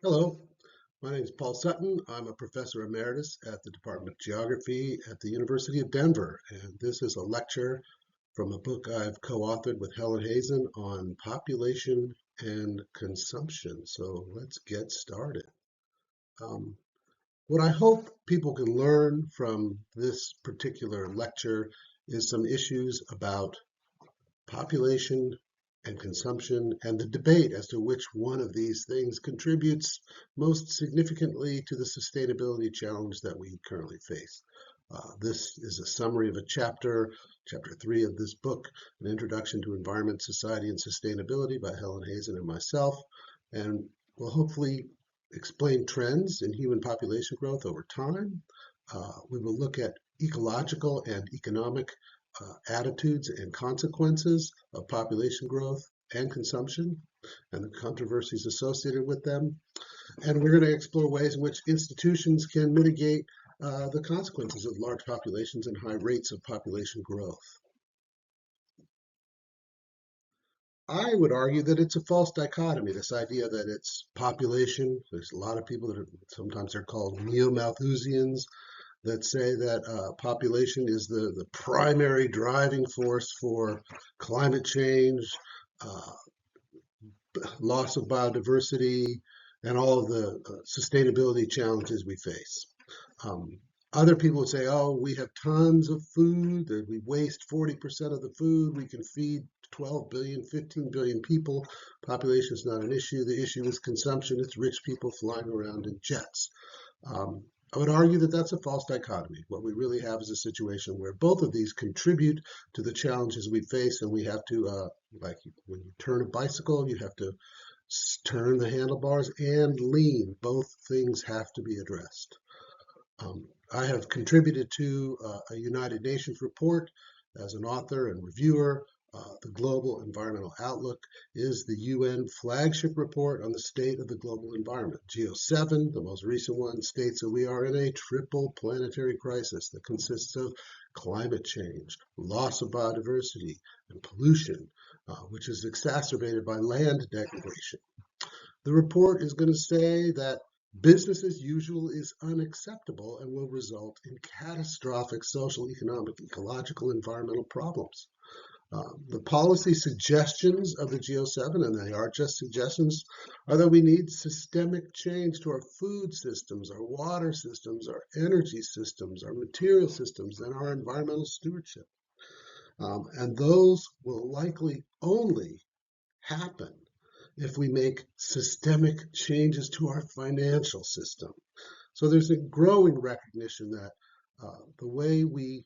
Hello, my name is Paul Sutton. I'm a professor emeritus at the Department of Geography at the University of Denver, and this is a lecture from a book I've co-authored with Helen Hazen on population and consumption. So let's get started. Um, what I hope people can learn from this particular lecture is some issues about population and consumption, and the debate as to which one of these things contributes most significantly to the sustainability challenge that we currently face. This is a summary of a chapter 3 of this book, An Introduction to Environment, Society, and Sustainability by Helen Hazen and myself, and will hopefully explain trends in human population growth over time. We will look at ecological and economic attitudes and consequences of population growth and consumption and the controversies associated with them. And we're going to explore ways in which institutions can mitigate the consequences of large populations and high rates of population growth. I would argue that it's a false dichotomy, this idea that it's population. There's a lot of people that are sometimes they're called neo-Malthusians that say that population is the primary driving force for climate change, uh, loss of biodiversity, and all of the sustainability challenges we face. Um, Other people would say, oh, we have tons of food, that we waste 40% of the food, we can feed 12 billion, 15 billion people. Population is not an issue. The issue is consumption. It's rich people flying around in jets. Um, I would argue that that's a false dichotomy. What we really have is a situation where both of these contribute to the challenges we face, and we have to, like when you turn a bicycle, you have to turn the handlebars and lean. Both things have to be addressed. I have contributed to a United Nations report as an author and reviewer. The Global Environmental Outlook is the UN flagship report on the state of the global environment. GEO7, the most recent one, states that we are in a triple planetary crisis that consists of climate change, loss of biodiversity, and pollution, which is exacerbated by land degradation. The report is going to say that business as usual is unacceptable and will result in catastrophic social, economic, ecological, environmental problems. The policy suggestions of the GEO7, and they are just suggestions, are that we need systemic change to our food systems, our water systems, our energy systems, our material systems, and our environmental stewardship. And those will likely only happen if we make systemic changes to our financial system. So there's a growing recognition that the way we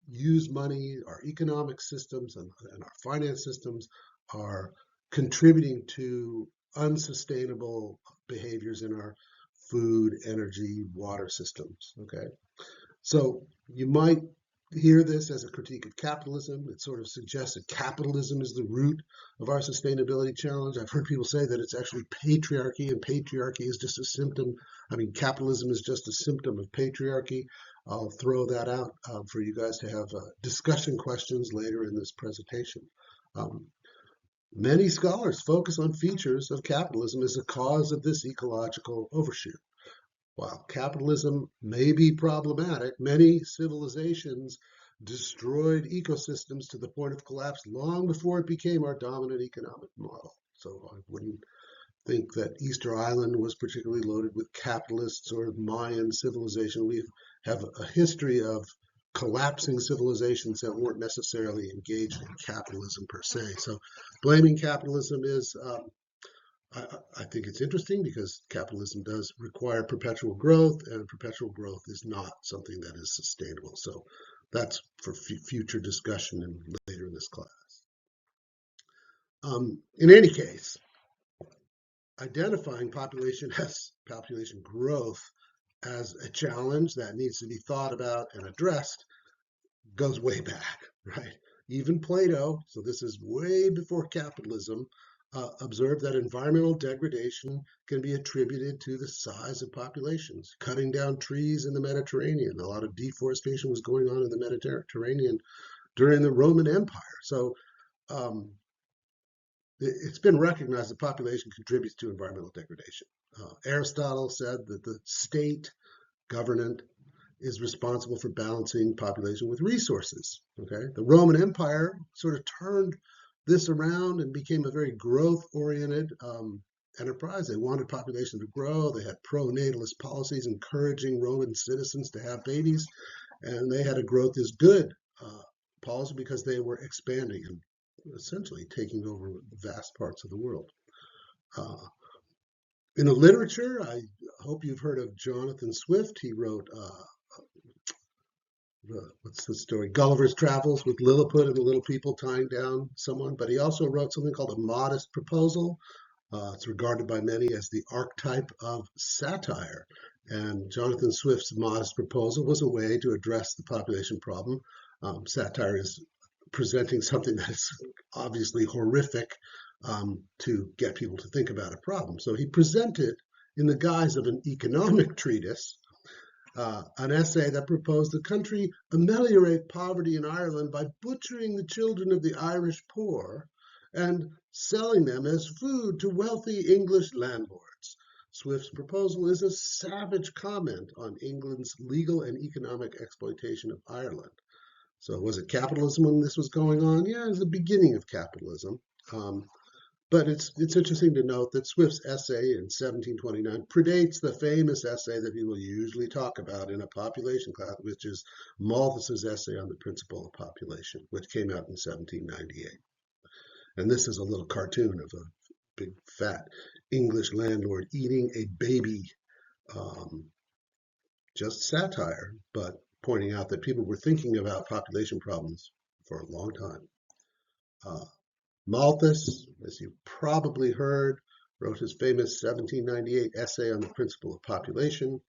use money, our economic systems and our finance systems are contributing to unsustainable behaviors in our food, energy, water systems. Okay. So you might hear this as a critique of capitalism. It sort of suggests that capitalism is the root of our sustainability challenge. I've heard people say that it's actually patriarchy, and patriarchy is just a symptom. I mean, capitalism is just a symptom of patriarchy. I'll throw that out for you guys to have discussion questions later in this presentation. Um, Many scholars focus on features of capitalism as a cause of this ecological overshoot. While capitalism may be problematic, many civilizations destroyed ecosystems to the point of collapse long before it became our dominant economic model. So I wouldn't think that Easter Island was particularly loaded with capitalists or Mayan civilization. We have a history of collapsing civilizations that weren't necessarily engaged in capitalism per se. So blaming capitalism is I think it's interesting because capitalism does require perpetual growth, and perpetual growth is not something that is sustainable. So that's for future discussion and later in this class. In any case, identifying population growth as a challenge that needs to be thought about and addressed goes way back, right? Even Plato, so this is way before capitalism, observed that environmental degradation can be attributed to the size of populations. Cutting down trees in the Mediterranean, a lot of deforestation was going on in the Mediterranean during the Roman Empire. So um, it's been recognized that population contributes to environmental degradation. Aristotle said that the state government is responsible for balancing population with resources. Okay, the Roman Empire sort of turned this around and became a very growth-oriented enterprise. They wanted population to grow. They had pro-natalist policies encouraging Roman citizens to have babies, and they had a growth is good policy because they were expanding and essentially taking over vast parts of the world. Uh, in the literature, I hope you've heard of Jonathan Swift. He wrote what's the story? Gulliver's Travels with Lilliput and the little people tying down someone. But he also wrote something called A Modest Proposal. It's regarded by many as the archetype of satire. And Jonathan Swift's Modest Proposal was a way to address the population problem. Satire is presenting something that is obviously horrific to get people to think about a problem. So he presented, in the guise of an economic treatise, an essay that proposed the country ameliorate poverty in Ireland by butchering the children of the Irish poor and selling them as food to wealthy English landlords. Swift's proposal is a savage comment on England's legal and economic exploitation of Ireland. So was it capitalism when this was going on? Yeah, it was the beginning of capitalism. Um, but it's interesting to note that Swift's essay in 1729 predates the famous essay that people usually talk about in a population class, which is Malthus's essay on the principle of population, which came out in 1798. And this is a little cartoon of a big fat English landlord eating a baby. Um, just satire, but pointing out that people were thinking about population problems for a long time. Uh, Malthus, as you probably heard, wrote his famous 1798 essay on the principle of population.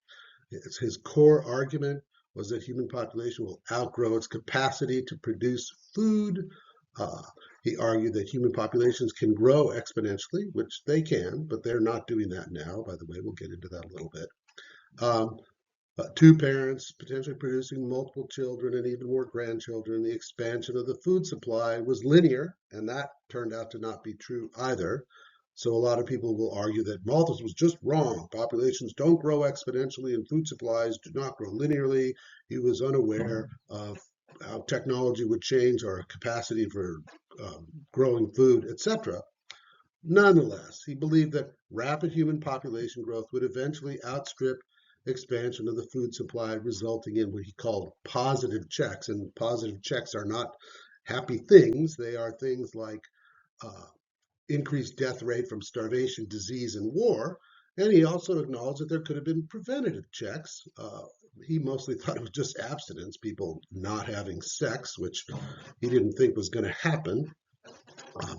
His core argument was that human population will outgrow its capacity to produce food. Uh, he argued that human populations can grow exponentially, which they can, but they're not doing that now. By the way, we'll get into that a little bit. Um, two parents potentially producing multiple children and even more grandchildren. The expansion of the food supply was linear, and that turned out to not be true either. So a lot of people will argue that Malthus was just wrong. Populations don't grow exponentially and food supplies do not grow linearly. He was unaware of how technology would change our capacity for growing food, etc. Nonetheless, he believed that rapid human population growth would eventually outstrip expansion of the food supply, resulting in what he called positive checks. And positive checks are not happy things. They are things like uh, increased death rate from starvation, disease, and war. And he also acknowledged that there could have been preventative checks. He mostly thought it was just abstinence, people not having sex, which he didn't think was going to happen.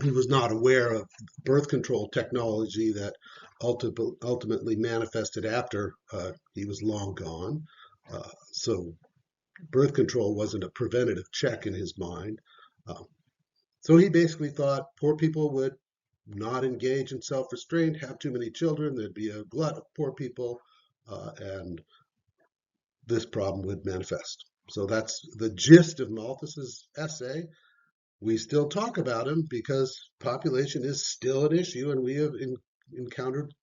He was not aware of birth control technology that ultimately manifested after he was long gone. So birth control wasn't a preventative check in his mind. Uh, so he basically thought poor people would not engage in self-restraint, have too many children, there'd be a glut of poor people, and this problem would manifest. So that's the gist of Malthus's essay. We still talk about him because population is still an issue, and we have encountered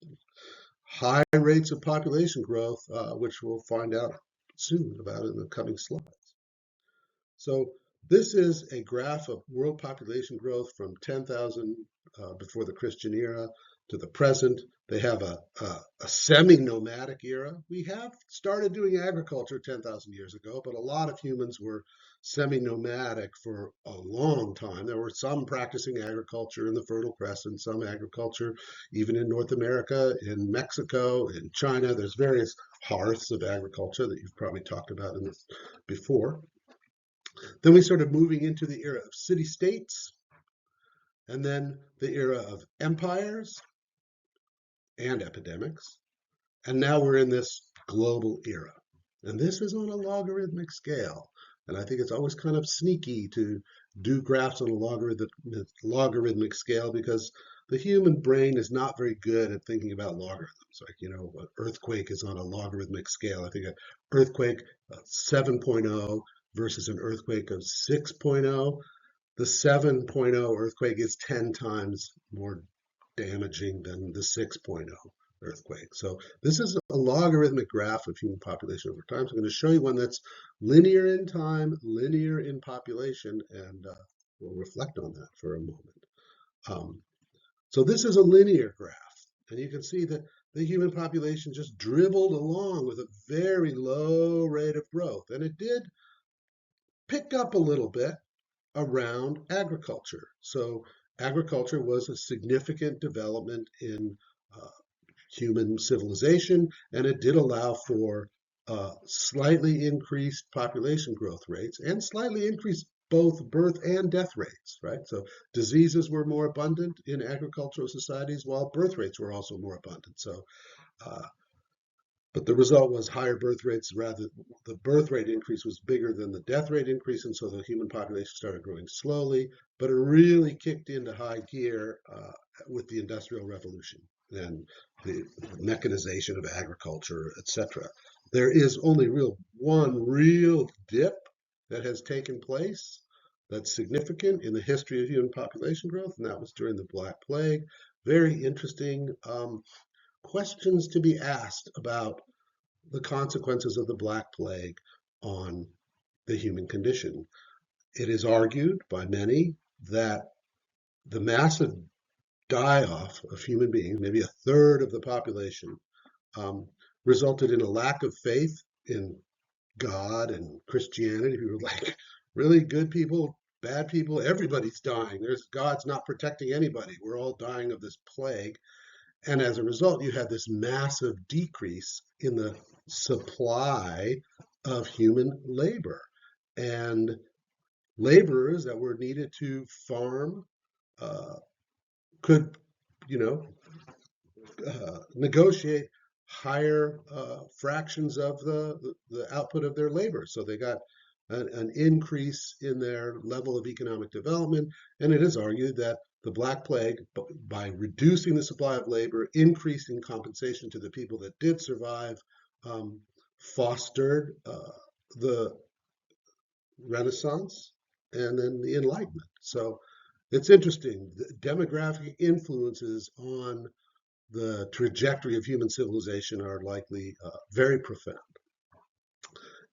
high rates of population growth, which we'll find out soon about in the coming slides. So this is a graph of world population growth from 10,000 before the Christian era to the present. They have a semi-nomadic era. We have started doing agriculture 10,000 years ago, but a lot of humans were semi-nomadic for a long time. There were some practicing agriculture in the Fertile Crescent, some agriculture even in North America, in Mexico, in China. There's various hearths of agriculture that you've probably talked about in this before. Then we started moving into the era of city-states, and then the era of empires and epidemics. And now we're in this global era. And this is on a logarithmic scale. And I think it's always kind of sneaky to do graphs on a logarithmic scale because the human brain is not very good at thinking about logarithms. Like, an earthquake is on a logarithmic scale. I think an earthquake 7.0 versus an earthquake of 6.0, the 7.0 earthquake is 10 times more damaging than the 6.0 earthquake. So this is a logarithmic graph of human population over time. So I'm going to show you one that's linear in time, linear in population, and we'll reflect on that for a moment. So this is a linear graph, and you can see that the human population just dribbled along with a very low rate of growth, and it did pick up a little bit around agriculture. So agriculture was a significant development in uh, human civilization, and it did allow for slightly increased population growth rates and slightly increased both birth and death rates, right? So diseases were more abundant in agricultural societies while birth rates were also more abundant. So uh, but the result was higher birth rates. Rather, the birth rate increase was bigger than the death rate increase, and so the human population started growing slowly. But it really kicked into high gear with the Industrial Revolution and the mechanization of agriculture, etc. There is only one real dip that has taken place that's significant in the history of human population growth, and that was during the Black Plague. Very interesting questions to be asked about the consequences of the Black Plague on the human condition. It is argued by many that the massive die off of human beings, maybe a third of the population, um, resulted in a lack of faith in God and Christianity. People were like, really good people, bad people, everybody's dying. God's not protecting anybody. We're all dying of this plague. And as a result, you had this massive decrease in the supply of human labor. And laborers that were needed to farm uh, could, you know, negotiate higher fractions of the output of their labor. So they got an increase in their level of economic development. And it is argued that the Black Plague, by reducing the supply of labor, increasing compensation to the people that did survive, fostered the Renaissance and then the Enlightenment. So it's interesting. The demographic influences on the trajectory of human civilization are likely very profound.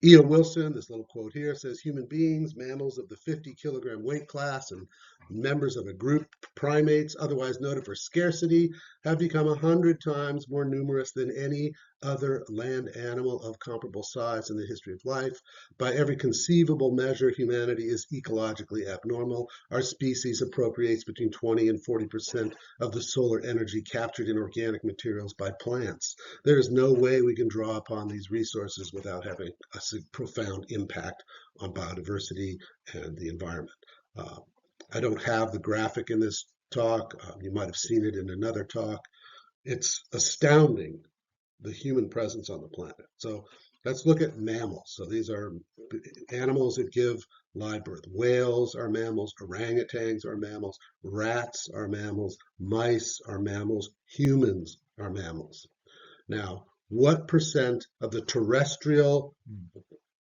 E.O. Wilson, this little quote here says, human beings, mammals of the 50-kilogram weight class and members of a group, primates, otherwise noted for scarcity, have become 100 times more numerous than any other land animal of comparable size in the history of life. By every conceivable measure, humanity is ecologically abnormal. Our species appropriates between 20 and 40% of the solar energy captured in organic materials by plants. There is no way we can draw upon these resources without having a profound impact on biodiversity and the environment. I don't have the graphic in this talk. You might have seen it in another talk. It's astounding, the human presence on the planet. So let's look at mammals. So these are animals that give live birth. Whales are mammals, orangutans are mammals, rats are mammals, mice are mammals, humans are mammals. Now, what percent of the terrestrial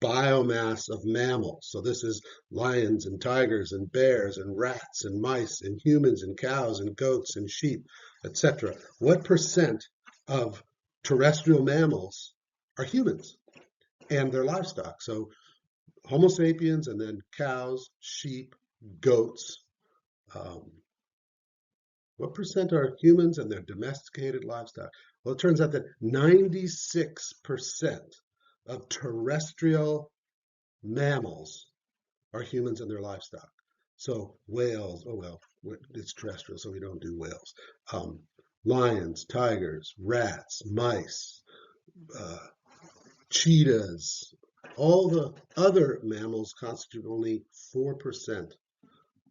biomass of mammals? So this is lions and tigers and bears and rats and mice and humans and cows and goats and sheep, etc. What percent of terrestrial mammals are humans and their livestock? So Homo sapiens and then cows, sheep, goats. What percent are humans and their domesticated livestock? Well, it turns out that 96% of terrestrial mammals are humans and their livestock. So whales, oh well, it's terrestrial, so we don't do whales. Lions, tigers, rats, mice, cheetahs, all the other mammals constitute only 4%.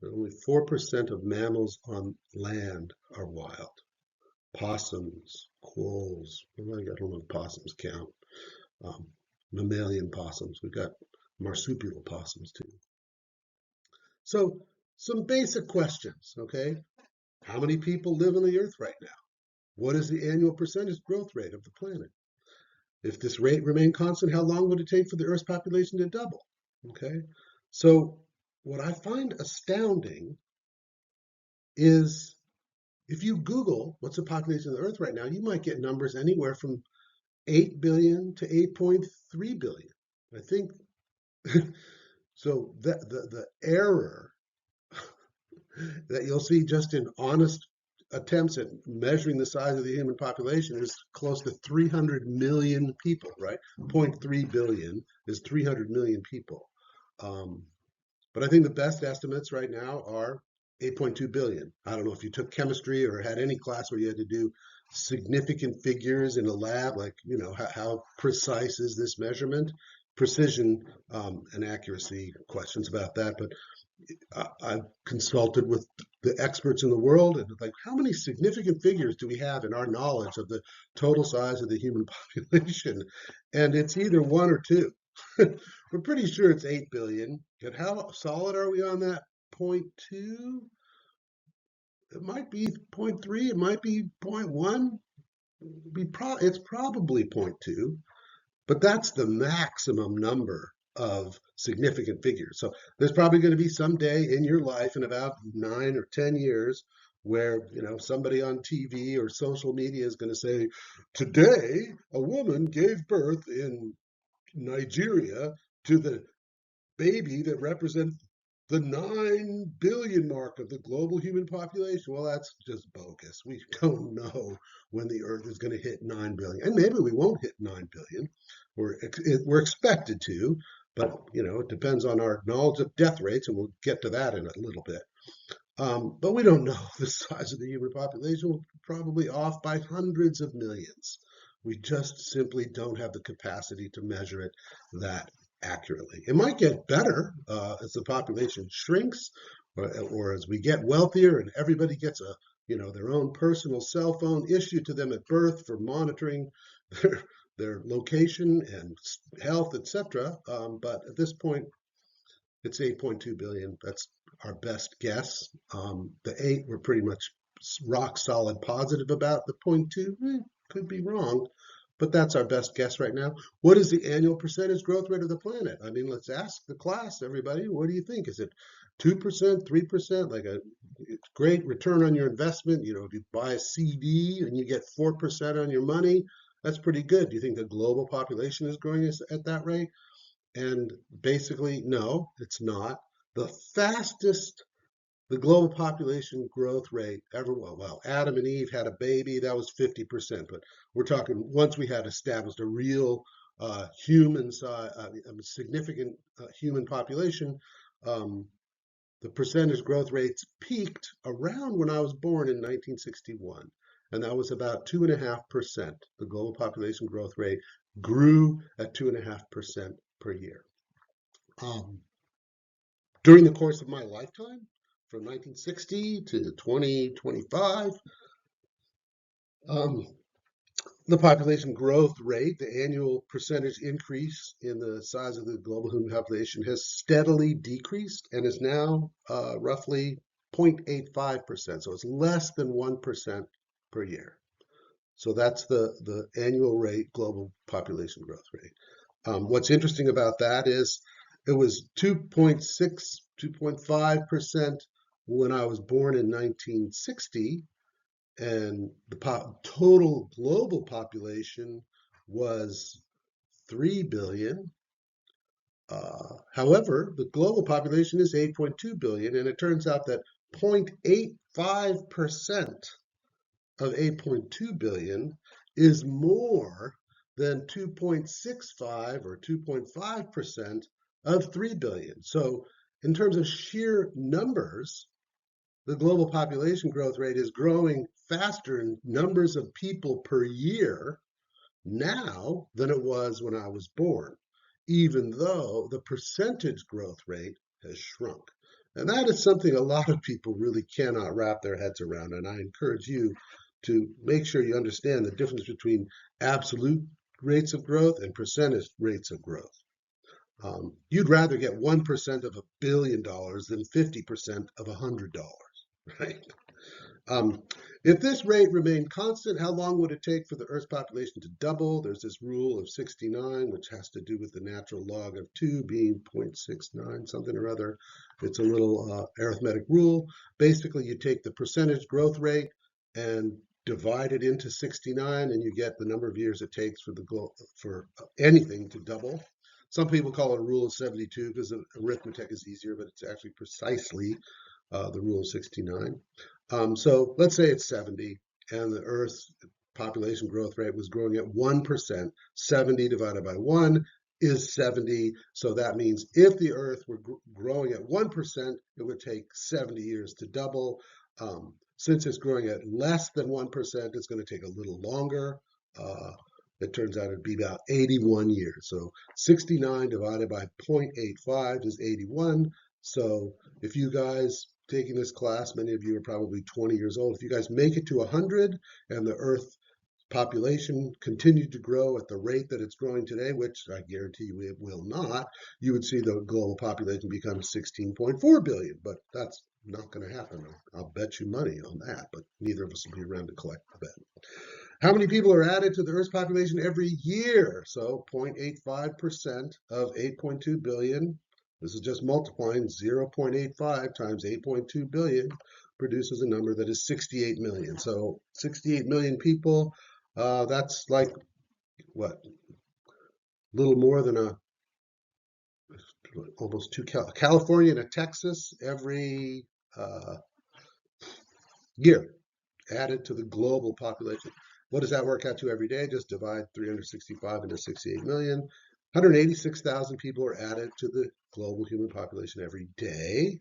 Only 4% of mammals on land are wild. Possums, quolls, I don't know if possums count. Mammalian possums. We've got marsupial possums too. So some basic questions, okay? How many people live on the earth right now? What is the annual percentage growth rate of the planet? If this rate remained constant, how long would it take for the Earth's population to double? Okay, so what I find astounding is if you Google what's the population of the Earth right now, you might get numbers anywhere from 8 billion to 8.3 billion. I think so. The error that you'll see just in honest attempts at measuring the size of the human population is close to 300 million people, right? zero point 0.3 billion is 300 million people. Um, but I think the best estimates right now are 8.2 billion. I don't know if you took chemistry or had any class where you had to do significant figures in a lab, like, how precise is this measurement? Precision and accuracy questions about that. But I've consulted with the experts in the world, and like, how many significant figures do we have in our knowledge of the total size of the human population? And it's either one or two. We're pretty sure it's 8 billion. And how solid are we on that? Point 0.2? It might be 0.3, it might be 0.1. It's probably 0.2. But that's the maximum number of significant figures. So there's probably going to be some day in your life in about 9 or 10 years where somebody on TV or social media is going to say, today a woman gave birth in Nigeria to the baby that represents the 9 billion mark of the global human population. Well, that's just bogus. We don't know when the Earth is going to hit 9 billion. And maybe we won't hit 9 billion. We're expected to, but it depends on our knowledge of death rates, and we'll get to that in a little bit. But we don't know the size of the human population. We're probably off by hundreds of millions. We just simply don't have the capacity to measure it that accurately. It might get better as the population shrinks, or as we get wealthier and everybody gets their own personal cell phone issued to them at birth for monitoring their location and health, etc. But at this point, it's 8.2 billion. That's our best guess. The 8, we're pretty much rock solid positive about. The point 0.2, could be wrong, but that's our best guess right now. What is the annual percentage growth rate of the planet? I mean, let's ask the class, everybody, what do you think? Is it 2%, 3%, like a great return on your investment? If you buy a CD and you get 4% on your money, that's pretty good. Do you think the global population is growing at that rate? And basically, no, it's not. The fastest the global population growth rate ever, well, Adam and Eve had a baby, that was 50%. But we're talking once we had established a real human size, significant human population, the percentage growth rates peaked around when I was born in 1961. And that was about 2.5%. The global population growth rate grew at 2.5% per year. Um, During the course of my lifetime, from 1960 to 2025, the population growth rate, the annual percentage increase in the size of the global human population, has steadily decreased and is now roughly 0.85%. So it's less than 1% per year. So that's the annual rate, global population growth rate. What's interesting about that is it was 2.6, 2.5% when I was born in 1960, and the total global population was 3 billion. However, the global population is 8.2 billion, and it turns out that 0.85% of 8.2 billion is more than 2.65 or 2.5% of 3 billion. So in terms of sheer numbers, the global population growth rate is growing faster in numbers of people per year now than it was when I was born, even though the percentage growth rate has shrunk. And that is something a lot of people really cannot wrap their heads around. And I encourage you to make sure you understand the difference between absolute rates of growth and percentage rates of growth. You'd rather get 1% of $1 billion than 50% of $100, right? Um, if this rate remained constant, how long would it take for the Earth's population to double? There's this rule of 69, which has to do with the natural log of 2 being 0.69, something or other. It's a little arithmetic rule. Basically, you take the percentage growth rate and divide it into 69, and you get the number of years it takes for anything to double. Some people call it a rule of 72 because arithmetic is easier, but it's actually precisely the rule of 69. So let's say it's 70 and the Earth's population growth rate was growing at 1%. 70 divided by 1 is 70. So that means if the Earth were growing at 1%, it would take 70 years to double. Since it's growing at less than 1%, it's going to take a little longer. It turns out it'd be about 81 years. So 69 divided by 0.85 is 81. So if you guys taking this class, many of you are probably 20 years old. If you guys make it to 100 and the Earth population continued to grow at the rate that it's growing today, which I guarantee you it will not, you would see the global population become 16.4 billion. But that's not going to happen. I'll bet you money on that, but neither of us will be around to collect the bet. How many people are added to the Earth's population every year? So 0.85% of 8.2 billion. This is just multiplying 0.85 times 8.2 billion produces a number that is 68 million. So 68 million people, that's like what? A little more than almost two California and a Texas every year added to the global population. What does that work out to every day? Just divide 365 into 68 million. 186,000 people are added to the global human population every day.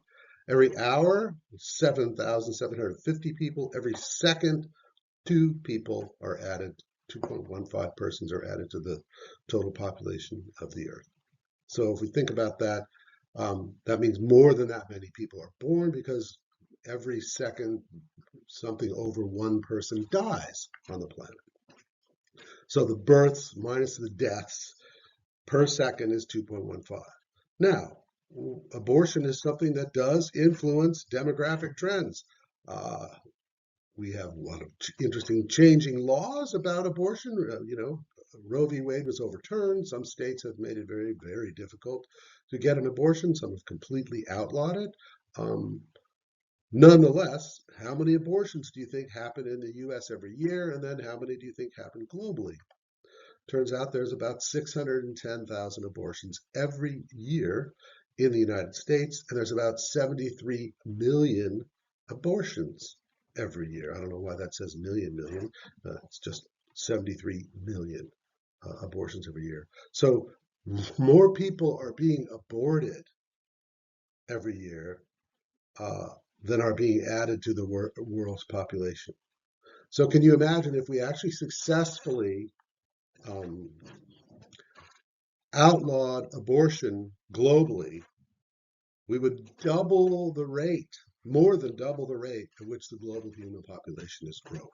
Every hour, 7,750 people. Every second, 2 people are added. 2.15 persons are added to the total population of the Earth. So if we think about that, that means more than that many people are born because every second something over 1 person dies on the planet. So the births minus the deaths per second is 2.15. Now, abortion is something that does influence demographic trends. We have a lot of interesting changing laws about abortion. Roe v. Wade was overturned. Some states have made it very, very difficult to get an abortion. Some have completely outlawed it. Nonetheless, how many abortions do you think happen in the US every year? And then how many do you think happen globally? Turns out there's about 610,000 abortions every year in the United States, and there's about 73 million abortions every year. I don't know why that says million. It's just 73 million abortions every year. So more people are being aborted every year than are being added to the world's population. So can you imagine if we actually successfully outlawed abortion globally, we would double the rate, more than double the rate at which the global human population is growing.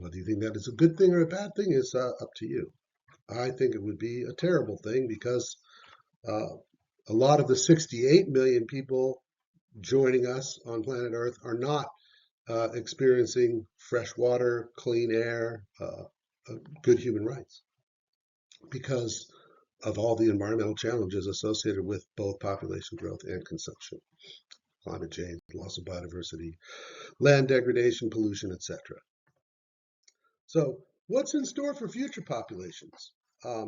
Whether you think that is a good thing or a bad thing is up to you. I think it would be a terrible thing because a lot of the 68 million people joining us on planet Earth are not experiencing fresh water, clean air, good human rights because of all the environmental challenges associated with both population growth and consumption, climate change, loss of biodiversity, land degradation, pollution, etc. So what's in store for future populations? A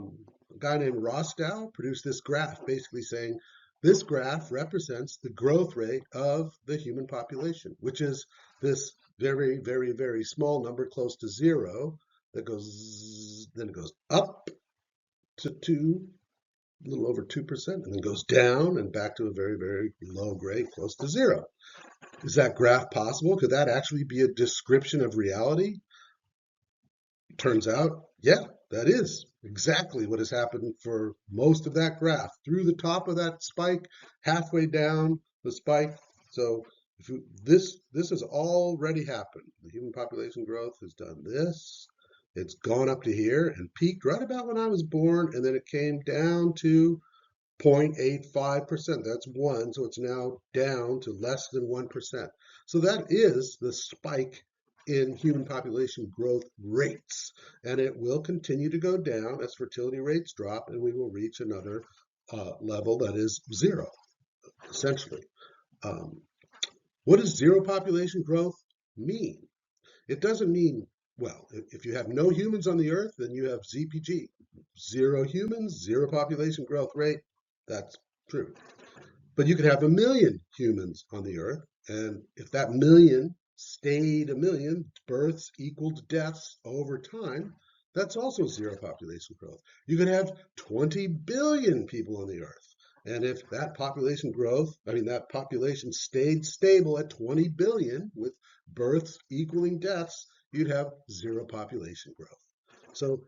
guy named Rostow produced this graph basically saying this graph represents the growth rate of the human population, which is this very, very, very small number close to 0 that goes, then it goes up to 2, a little over 2%, and then goes down and back to a very, very low grade close to 0. Is that graph possible? Could that actually be a description of reality? Turns out, yeah, that is exactly what has happened for most of that graph. Through the top of that spike, halfway down the spike. So this has already happened. The human population growth has done this. It's gone up to here and peaked right about when I was born, and then it came down to 0.85%. That's 1, so it's now down to less than 1%. So that is the spike in human population growth rates. And it will continue to go down as fertility rates drop, and we will reach another level that is zero, essentially. Um, what does zero population growth mean? It doesn't mean, well, if you have no humans on the earth, then you have ZPG. Zero humans, zero population growth rate. That's true. But you could have 1 million humans on the earth, and if that million stayed 1 million, births equaled deaths over time, that's also zero population growth. You could have 20 billion people on the earth, and if that population growth, that population stayed stable at 20 billion with births equaling deaths, you'd have zero population growth. So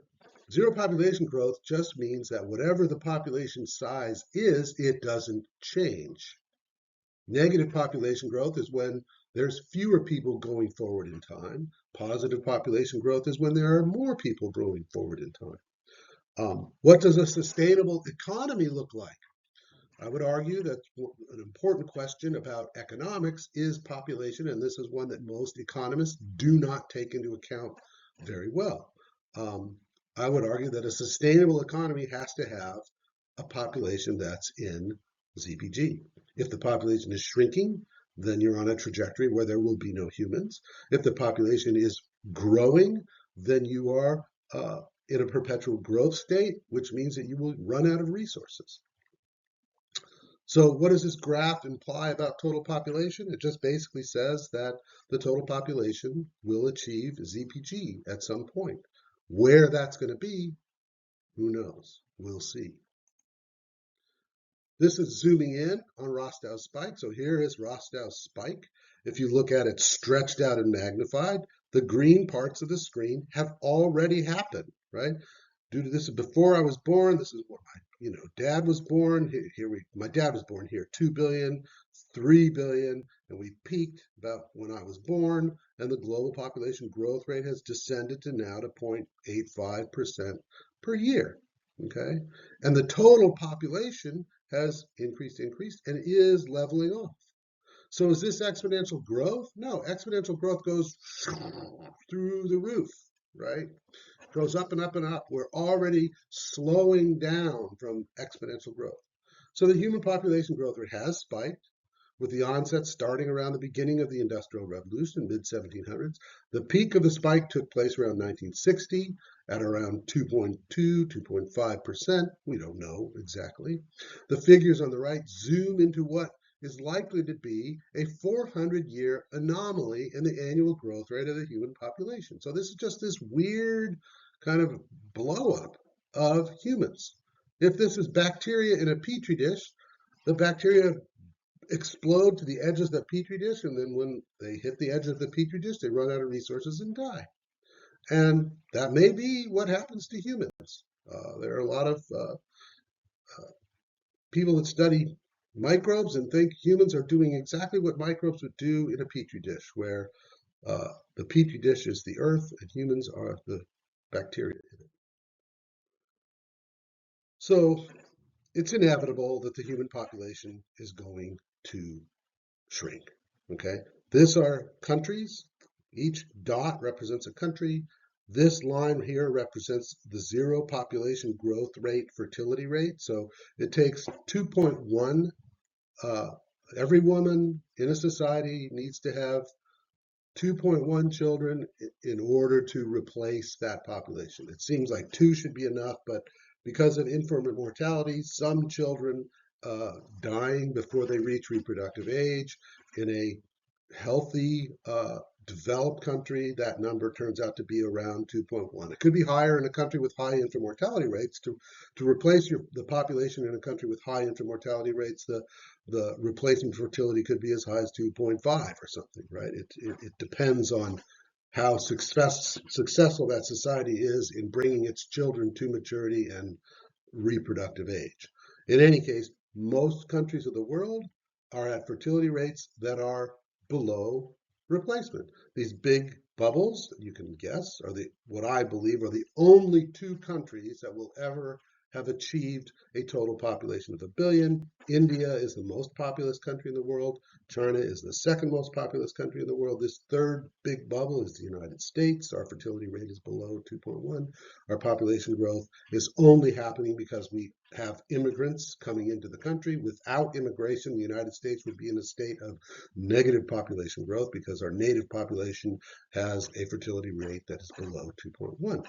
zero population growth just means that whatever the population size is, it doesn't change. Negative population growth is when there's fewer people going forward in time. Positive population growth is when there are more people going forward in time. What does a sustainable economy look like? I would argue that an important question about economics is population, and this is one that most economists do not take into account very well. Um, I would argue that a sustainable economy has to have a population that's in ZPG. If the population is shrinking, then you're on a trajectory where there will be no humans. If the population is growing, then you are in a perpetual growth state, which means that you will run out of resources. So what does this graph imply about total population? It just basically says that the total population will achieve ZPG at some point. Where that's going to be, who knows? We'll see. This is zooming in on Rostow's spike. So here is Rostow's spike. If you look at it stretched out and magnified, the green parts of the screen have already happened, right? Due to this, before I was born, this is what my dad was born. My dad was born here, 2 billion, 3 billion, and we peaked about when I was born, and the global population growth rate has descended to now to 0.85% per year. Okay, and the total population has increased, and is leveling off. So is this exponential growth? No, exponential growth goes through the roof, right? Goes up and up and up. We're already slowing down from exponential growth. So the human population growth rate has spiked, with the onset starting around the beginning of the Industrial Revolution, mid-1700s. The peak of the spike took place around 1960 at around 2.2, 2.5%. We don't know exactly. The figures on the right zoom into what is likely to be a 400-year anomaly in the annual growth rate of the human population. So this is just this weird kind of blow up of humans. If this is bacteria in a petri dish, the bacteria explode to the edges of the petri dish, and then when they hit the edge of the petri dish, they run out of resources and die. And that may be what happens to humans. There are a lot of people that study microbes and think humans are doing exactly what microbes would do in a petri dish, where the petri dish is the earth and humans are the bacteria in it. So it's inevitable that the human population is going to shrink. Okay, these are countries. Each dot represents a country. This line here represents the zero population growth rate fertility rate. So it takes 2.1. Every woman in a society needs to have 2.1 children in order to replace that population. It seems like 2 should be enough, but because of infant mortality, some children dying before they reach reproductive age. In a healthy, developed country, that number turns out to be around 2.1. It could be higher in a country with high infant mortality rates. To replace the population in a country with high infant mortality rates, the replacement fertility could be as high as 2.5 or something, right? It depends on how successful that society is in bringing its children to maturity and reproductive age. In any case, most countries of the world are at fertility rates that are below replacement. These big bubbles, you can guess, are what I believe are the only 2 countries that will ever have achieved a total population of 1 billion. India is the most populous country in the world. China is the second most populous country in the world. This third big bubble is the United States. Our fertility rate is below 2.1. Our population growth is only happening because we have immigrants coming into the country. Without immigration, the United States would be in a state of negative population growth because our native population has a fertility rate that is below 2.1.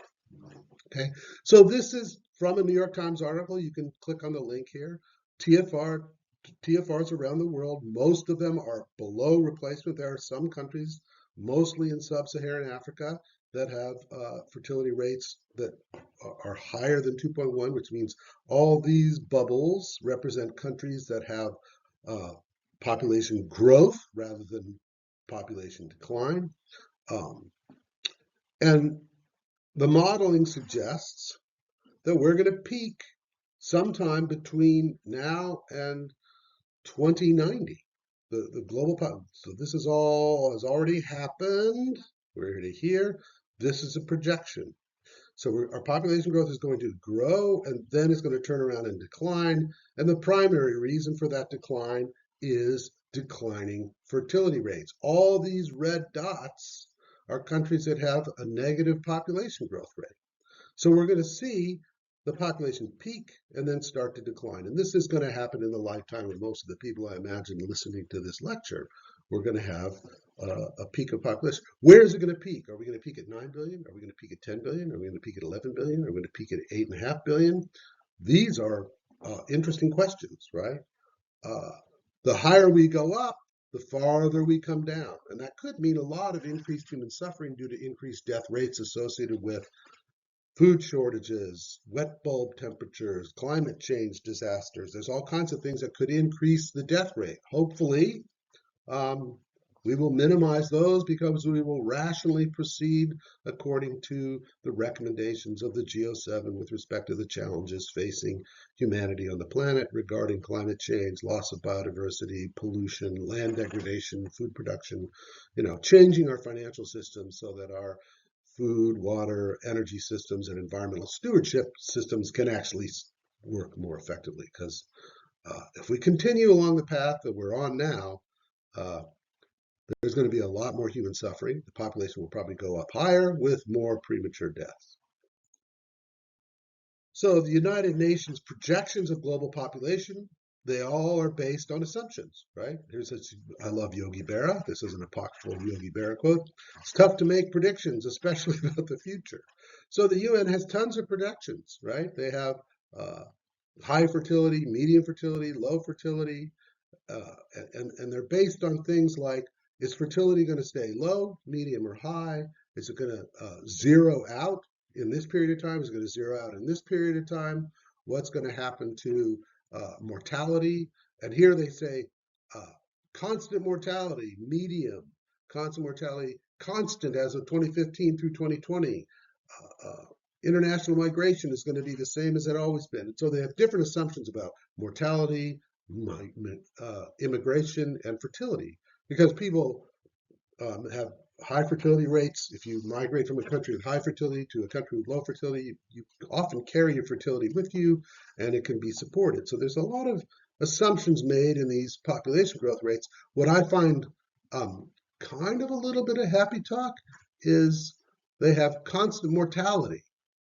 Okay, so this is from a New York Times article. You can click on the link here. TFRs around the world, most of them are below replacement. There are some countries, mostly in sub-Saharan Africa, that have fertility rates that are higher than 2.1, which means all these bubbles represent countries that have population growth rather than population decline. And the modeling suggests that we're going to peak sometime between now and 2090. The global so this is all has already happened. We're here. This is a projection. So our population growth is going to grow and then it's going to turn around and decline. And the primary reason for that decline is declining fertility rates. All these red dots are countries that have a negative population growth rate. So we're going to see the population peak and then start to decline. And this is going to happen in the lifetime of most of the people I imagine listening to this lecture. We're going to have a peak of population. Where is it going to peak? Are we going to peak at 9 billion? Are we going to peak at 10 billion? Are we going to peak at 11 billion? Are we going to peak at 8.5 billion? These are interesting questions, right? The higher we go up, the farther we come down. And that could mean a lot of increased human suffering due to increased death rates associated with food shortages, wet bulb temperatures, climate change disasters. There's all kinds of things that could increase the death rate. Hopefully, we will minimize those because we will rationally proceed according to the recommendations of the G07 with respect to the challenges facing humanity on the planet regarding climate change, loss of biodiversity, pollution, land degradation, food production, changing our financial systems so that our food, water, energy systems, and environmental stewardship systems can actually work more effectively. Because if we continue along the path that we're on now, there's going to be a lot more human suffering. The population will probably go up higher with more premature deaths. So the United Nations projections of global population, they all are based on assumptions, right? I love Yogi Berra. This is an apocryphal Yogi Berra quote. It's tough to make predictions, especially about the future. So the UN has tons of projections, right? They have high fertility, medium fertility, low fertility, and they're based on things like, is fertility going to stay low, medium, or high? Is it going to zero out in this period of time? Is it going to zero out in this period of time? What's going to happen to mortality? And here they say constant mortality, medium, constant mortality, constant as of 2015 through 2020. International migration is going to be the same as it always been. And so they have different assumptions about mortality, immigration, and fertility, because people have high fertility rates. If you migrate from a country with high fertility to a country with low fertility, you often carry your fertility with you and it can be supported. So there's a lot of assumptions made in these population growth rates. What I find kind of a little bit of happy talk is they have constant mortality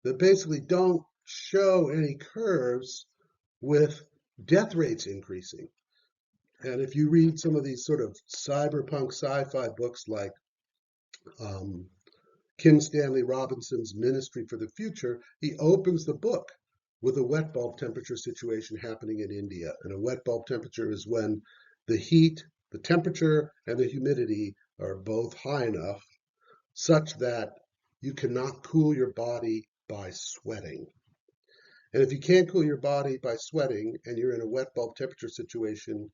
that basically don't show any curves with death rates increasing. And if you read some of these sort of cyberpunk sci-fi books like Kim Stanley Robinson's Ministry for the Future, he opens the book with a wet bulb temperature situation happening in India. And a wet bulb temperature is when the heat, the temperature, and the humidity are both high enough such that you cannot cool your body by sweating. And if you can't cool your body by sweating and you're in a wet bulb temperature situation,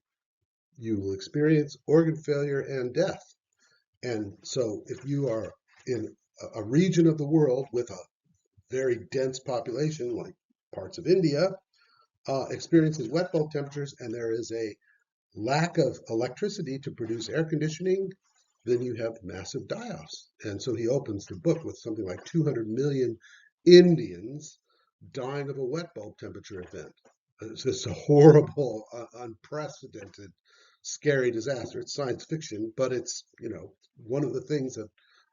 you will experience organ failure and death. And so if you are in a region of the world with a very dense population, like parts of India, experiences wet bulb temperatures, and there is a lack of electricity to produce air conditioning, then you have massive die-offs. And so he opens the book with something like 200 million Indians dying of a wet bulb temperature event. It's just a horrible, unprecedented, scary disaster. It's science fiction, but it's, one of the things that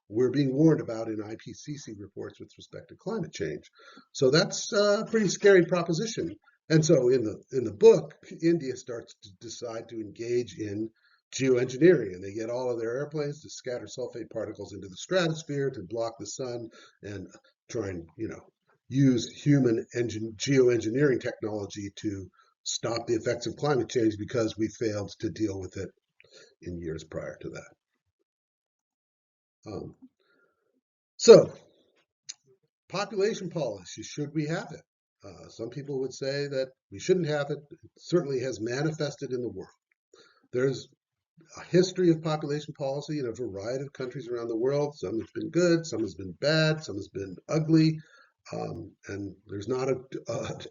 we're being warned about in IPCC reports with respect to climate change. So that's a pretty scary proposition. And so in the book, India starts to decide to engage in geoengineering, and they get all of their airplanes to scatter sulfate particles into the stratosphere to block the sun and try and use human geoengineering technology to stop the effects of climate change because we failed to deal with it in years prior to that. Um, so population policy, should we have it? Some people would say that we shouldn't have it. It certainly has manifested in the world. There's a history of population policy in a variety of countries around the world. Some has been good, some has been bad, some has been ugly. And there's not a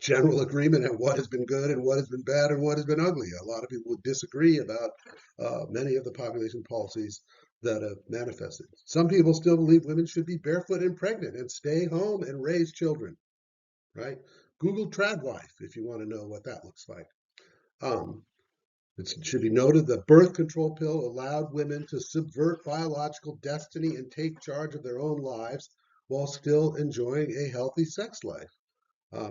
general agreement on what has been good and what has been bad and what has been ugly. A lot of people would disagree about many of the population policies that have manifested. Some people still believe women should be barefoot and pregnant and stay home and raise children, right? Google tradwife if you want to know what that looks like. Um, it should be noted the birth control pill allowed women to subvert biological destiny and take charge of their own lives while still enjoying a healthy sex life.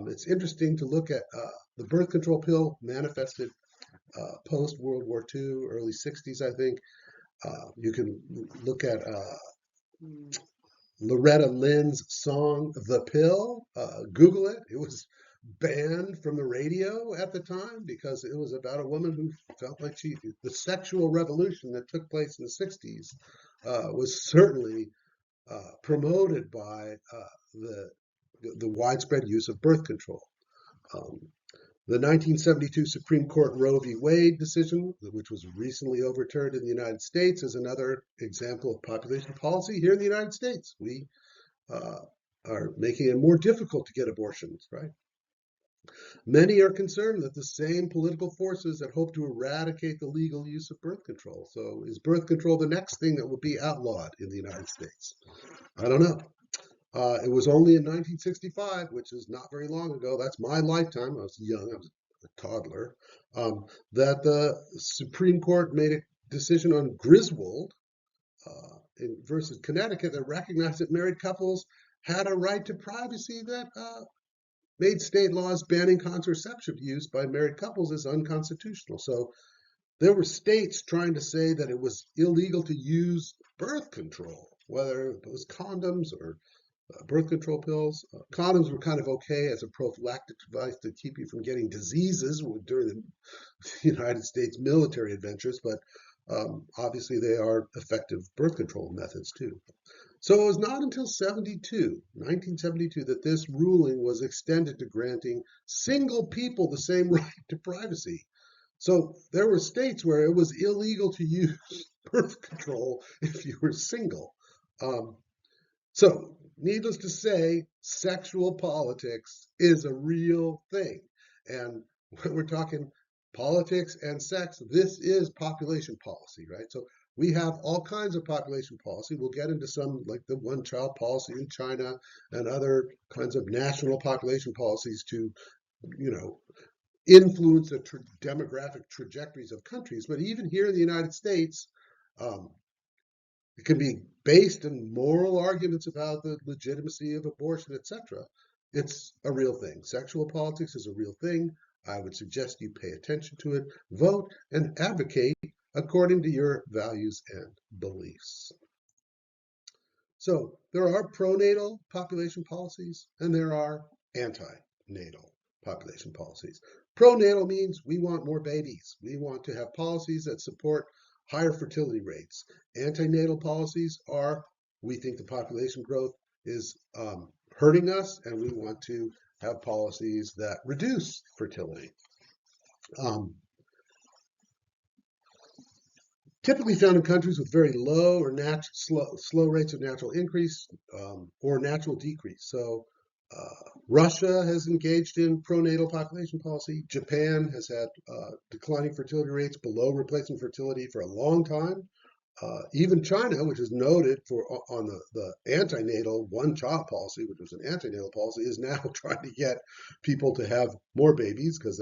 It's interesting to look at the birth control pill manifested post World War II, early 60s, I think. You can look at Loretta Lynn's song, The Pill. Google it. It was banned from the radio at the time because it was about a woman who felt like the sexual revolution that took place in the 60s was certainly promoted by the widespread use of birth control. The 1972 Supreme Court Roe v. Wade decision, which was recently overturned in the United States, is another example of population policy here in the United States. We are making it more difficult to get abortions, right? Many are concerned that the same political forces that hope to eradicate the legal use of birth control. So is birth control the next thing that will be outlawed in the United States? I don't know. It was only in 1965, which is not very long ago. That's my lifetime. I was young. I was a toddler. That the Supreme Court made a decision on Griswold versus Connecticut that recognized that married couples had a right to privacy that made state laws banning contraceptive use by married couples as unconstitutional. So there were states trying to say that it was illegal to use birth control, whether it was condoms or birth control pills. Condoms were kind of okay as a prophylactic device to keep you from getting diseases during the United States military adventures, but obviously they are effective birth control methods too. So it was not until 1972, that this ruling was extended to granting single people the same right to privacy. So there were states where it was illegal to use birth control if you were single. So needless to say, sexual politics is a real thing. And when we're talking politics and sex, this is population policy, right? So we have all kinds of population policy. We'll get into some like the one-child policy in China and other kinds of national population policies to, influence the demographic trajectories of countries. But even here in the United States, um, it can be based in moral arguments about the legitimacy of abortion, etc. It's a real thing. Sexual politics is a real thing. I would suggest you pay attention to it, vote, and advocate according to your values and beliefs. So there are pronatal population policies and there are antenatal population policies. Pronatal means we want more babies. We want to have policies that support higher fertility rates. Antenatal policies are we think the population growth is hurting us and we want to have policies that reduce fertility. Typically found in countries with very low or slow rates of natural increase or natural decrease. So Russia has engaged in pronatal population policy. Japan has had declining fertility rates below replacement fertility for a long time. Even China, which is noted for on the antenatal one-child policy, which was an antenatal policy, is now trying to get people to have more babies because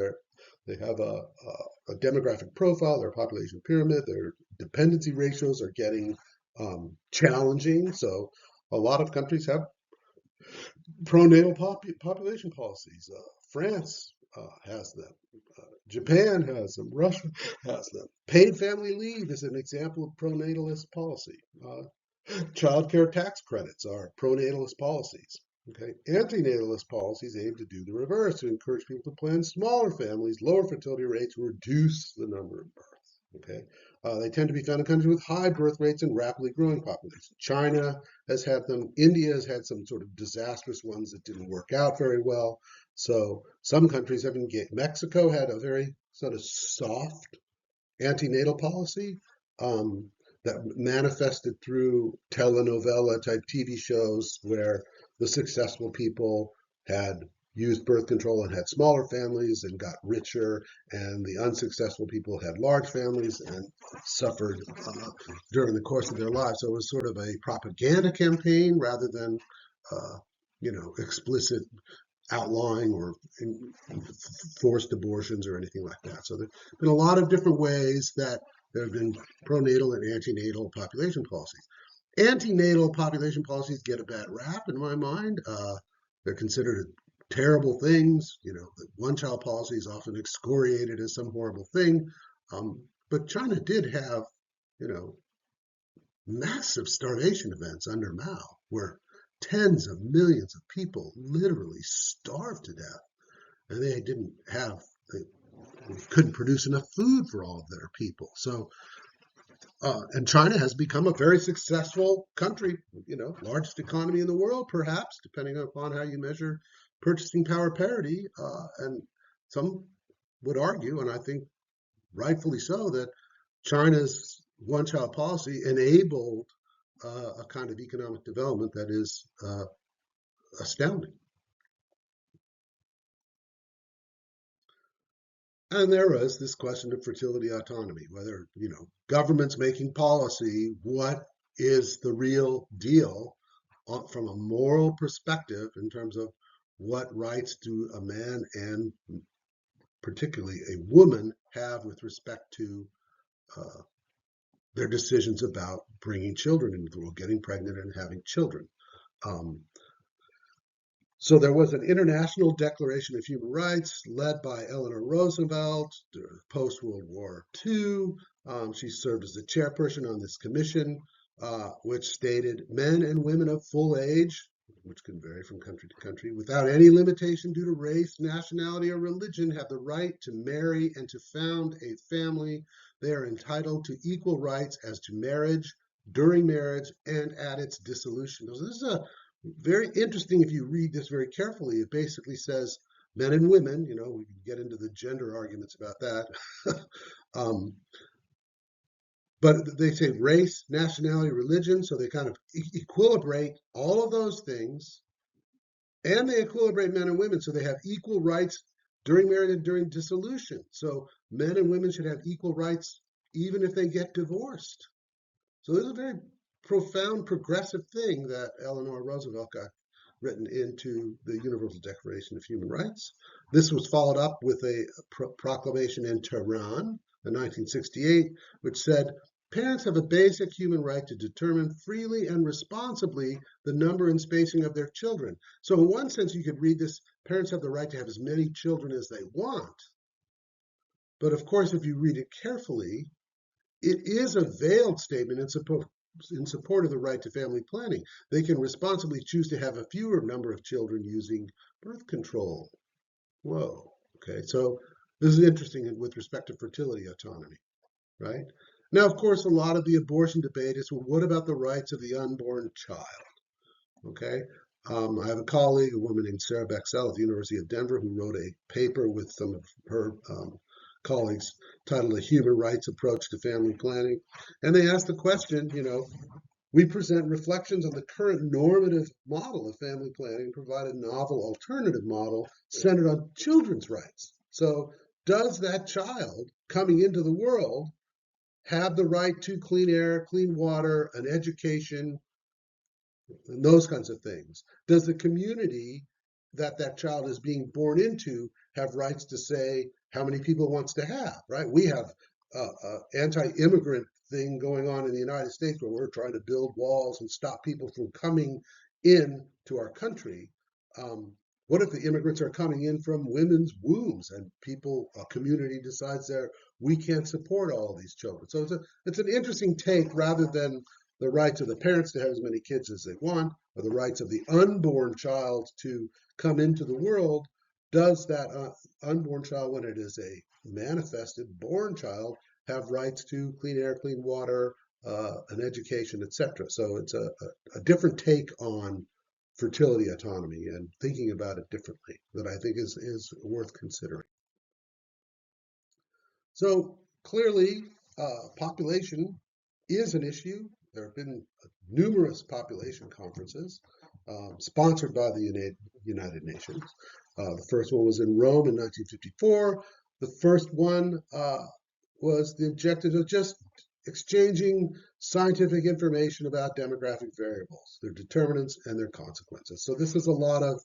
they have a demographic profile, their population pyramid, their dependency ratios are getting challenging. So a lot of countries have pronatal population policies. France has them. Japan has them. Russia has them. Paid family leave is an example of pronatalist policy. Child care tax credits are pronatalist policies. Okay, antinatalist policies aim to do the reverse, to encourage people to plan smaller families, lower fertility rates, reduce the number of births. Okay, they tend to be found in countries with high birth rates and rapidly growing populations. China has had them. India has had some sort of disastrous ones that didn't work out very well. So some countries have engaged. Mexico had a very sort of soft antenatal policy that manifested through telenovela type TV shows where the successful people had used birth control and had smaller families and got richer, and the unsuccessful people had large families and suffered during the course of their lives. So it was sort of a propaganda campaign rather than, uh, explicit outlawing or forced abortions or anything like that. So there's been a lot of different ways that there have been pronatal and antenatal population policies. Antenatal population policies get a bad rap in my mind. They're considered terrible things. The one-child policy is often excoriated as some horrible thing. But China did have, you know, massive starvation events under Mao, where tens of millions of people literally starved to death, and they couldn't produce enough food for all of their people. So, and China has become a very successful country, largest economy in the world, perhaps, depending upon how you measure purchasing power parity. And some would argue, and I think rightfully so, that China's one-child policy enabled a kind of economic development that is astounding. And there is this question of fertility autonomy, whether, governments making policy, what is the real deal from a moral perspective in terms of what rights do a man and particularly a woman have with respect to uh, their decisions about bringing children into the world, getting pregnant and having children. Um, So there was an International Declaration of Human Rights led by Eleanor Roosevelt post World War II. She served as the chairperson on this commission, which stated men and women of full age, which can vary from country to country, without any limitation due to race, nationality, or religion, have the right to marry and to found a family. They are entitled to equal rights as to marriage, during marriage, and at its dissolution. So this is a very interesting. If you read this very carefully, it basically says men and women, we can get into the gender arguments about that. um, but they say race, nationality, religion, so they kind of equilibrate all of those things, and they equilibrate men and women, so they have equal rights during marriage and during dissolution. So men and women should have equal rights even if they get divorced. So this is a very profound progressive thing that Eleanor Roosevelt got written into the Universal Declaration of Human Rights. This was followed up with a proclamation in Tehran in 1968, which said parents have a basic human right to determine freely and responsibly the number and spacing of their children. So in one sense, you could read this, parents have the right to have as many children as they want. But of course, if you read it carefully, it is a veiled statement in support of the right to family planning. They can responsibly choose to have a fewer number of children using birth control. Whoa. Okay. So this is interesting with respect to fertility autonomy, right? Now, of course, a lot of the abortion debate is, well, what about the rights of the unborn child? Okay. I have a colleague, a woman named Sarah Bexell at the University of Denver, who wrote a paper with some of her colleagues titled A Human Rights Approach to Family Planning. And they asked the question, we present reflections on the current normative model of family planning and provide a novel alternative model centered on children's rights. So does that child coming into the world have the right to clean air, clean water, an education, and those kinds of things? Does the community that that child is being born into have rights to say how many people it wants to have, right? We have anti-immigrant thing going on in the United States where we're trying to build walls and stop people from coming in to our country. Um, what if the immigrants are coming in from women's wombs and people, a community decides that we can't support all of these children? So it's an interesting take rather than the rights of the parents to have as many kids as they want, or the rights of the unborn child to come into the world. Does that unborn child, when it is a manifested born child, have rights to clean air, clean water, an education, etc.? So it's a different take on fertility autonomy and thinking about it differently that I think is worth considering. So clearly, population is an issue. There have been numerous population conferences sponsored by the United Nations. The first one was in Rome in 1954. The first one was the objective of just exchanging scientific information about demographic variables, their determinants, and their consequences. So this is a lot of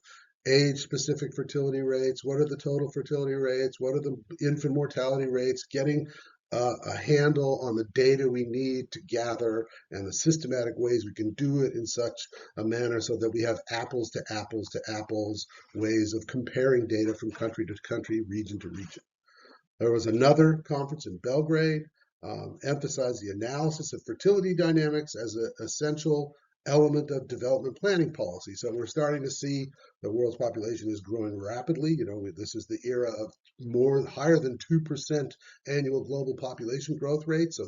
age-specific fertility rates. What are the total fertility rates? What are the infant mortality rates? Getting a handle on the data we need to gather and the systematic ways we can do it in such a manner so that we have apples to apples to apples ways of comparing data from country to country, region to region. There was another conference in Belgrade, emphasized the analysis of fertility dynamics as an essential element of development planning policy. So we're starting to see the world's population is growing rapidly. You know, this is the era of higher than 2% annual global population growth rate. So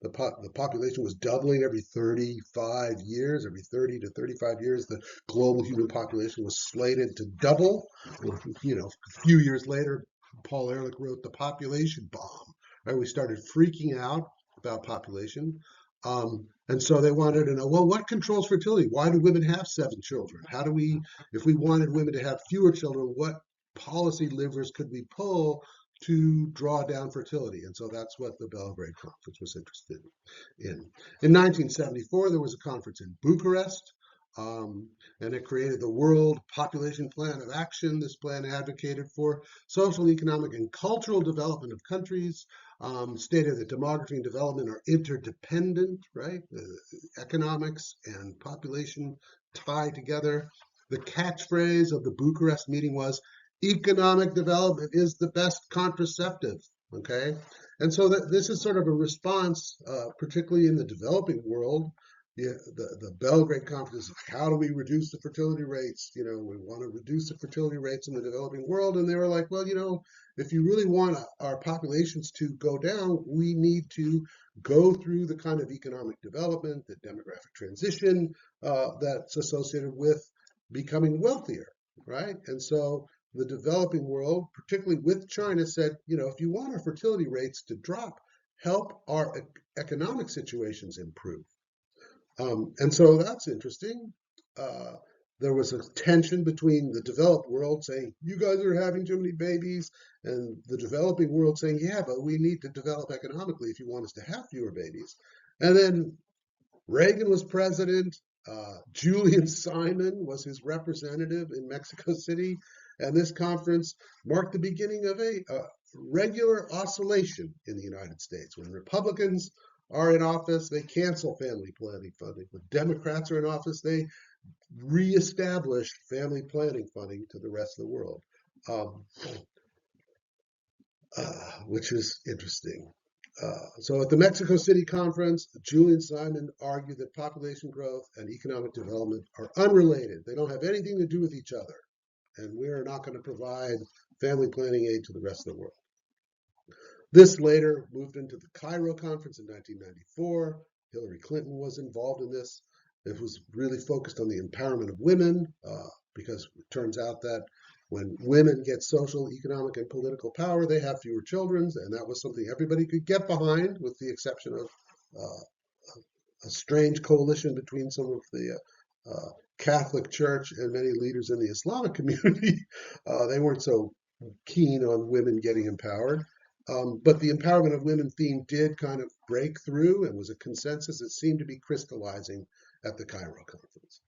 the population was doubling every 35 years, every 30 to 35 years. The global human population was slated to double. You know, a few years later, Paul Ehrlich wrote The Population Bomb. Right? We started freaking out about population. And so they wanted to know, well, what controls fertility? Why do women have 7 children? How do we, if we wanted women to have fewer children, what policy levers could we pull to draw down fertility? And so that's what the Belgrade Conference was interested in. In 1974, there was a conference in Bucharest. And it created the World Population Plan of Action. This plan advocated for social, economic, and cultural development of countries, stated that demography and development are interdependent, right? Economics and population tie together. The catchphrase of the Bucharest meeting was, economic development is the best contraceptive, okay? And so this is sort of a response, particularly in the developing world. Yeah, the Belgrade conference is like, how do we reduce the fertility rates? You know, we want to reduce the fertility rates in the developing world. And they were like, well, you know, if you really want our populations to go down, we need to go through the kind of economic development, the demographic transition that's associated with becoming wealthier, right? And so the developing world, particularly with China, said, you know, if you want our fertility rates to drop, help our economic situations improve. And so that's interesting. Uh, there was a tension between the developed world saying, you guys are having too many babies, and the developing world saying, yeah, but we need to develop economically if you want us to have fewer babies. And then Reagan was president. Julian Simon was his representative in Mexico City. And this conference marked the beginning of a regular oscillation in the United States. When Republicans are in office, they cancel family planning funding. When Democrats are in office, they reestablish family planning funding to the rest of the world, um, which is interesting. So at the Mexico City conference, Julian Simon argued that population growth and economic development are unrelated. They don't have anything to do with each other. And we're not going to provide family planning aid to the rest of the world. This later moved into the Cairo conference in 1994. Hillary Clinton was involved in this. It was really focused on the empowerment of women because it turns out that when women get social, economic, and political power, they have fewer children, and that was something everybody could get behind, with the exception of a strange coalition between some of the Catholic Church and many leaders in the Islamic community. They weren't so keen on women getting empowered. But the empowerment of women theme did kind of break through and was a consensus that seemed to be crystallizing at the Cairo conference.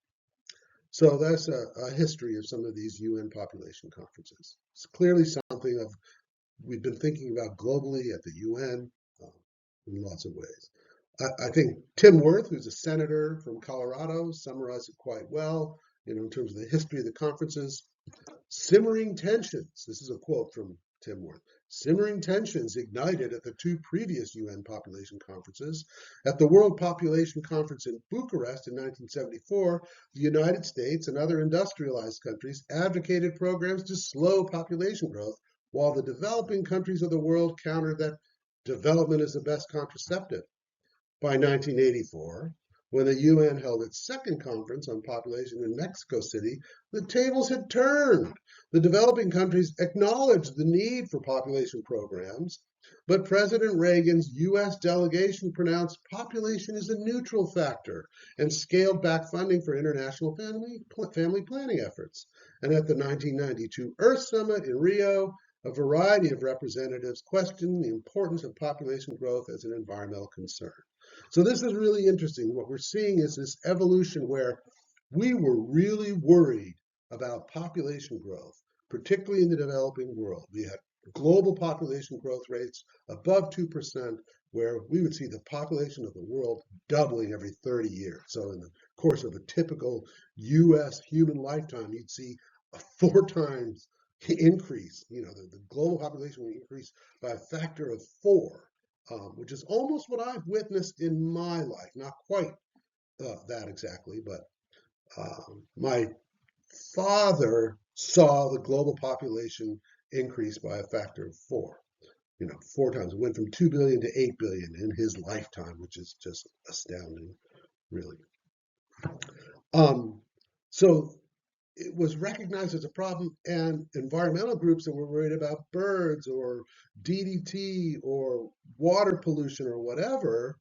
So that's a history of some of these UN population conferences. It's clearly something of we've been thinking about globally at the UN in lots of ways. I think Tim Wirth, who's a senator from Colorado, summarized it quite well, in terms of the history of the conferences. Simmering tensions, this is a quote from Tim Wirth, simmering tensions ignited at the two previous UN population conferences. At the World Population Conference in Bucharest in 1974, the United States and other industrialized countries advocated programs to slow population growth, while the developing countries of the world countered that development is the best contraceptive. By 1984, when the UN held its second conference on population in Mexico City, the tables had turned. The developing countries acknowledged the need for population programs, but President Reagan's US delegation pronounced population is a neutral factor and scaled back funding for international family planning efforts. And at the 1992 Earth Summit in Rio, a variety of representatives questioned the importance of population growth as an environmental concern. So this is really interesting. What we're seeing is this evolution where we were really worried about population growth, particularly in the developing world. We had global population growth rates above 2%, where we would see the population of the world doubling every 30 years. So in the course of a typical US human lifetime, you'd see a 4 times increase. The global population would increase by a factor of 4. Which is almost what I've witnessed in my life. Not quite that exactly, but my father saw the global population increase by a factor of 4. 4 times. It went from 2 billion to 8 billion in his lifetime, which is just astounding, really. So it was recognized as a problem, and environmental groups that were worried about birds or DDT or water pollution or whatever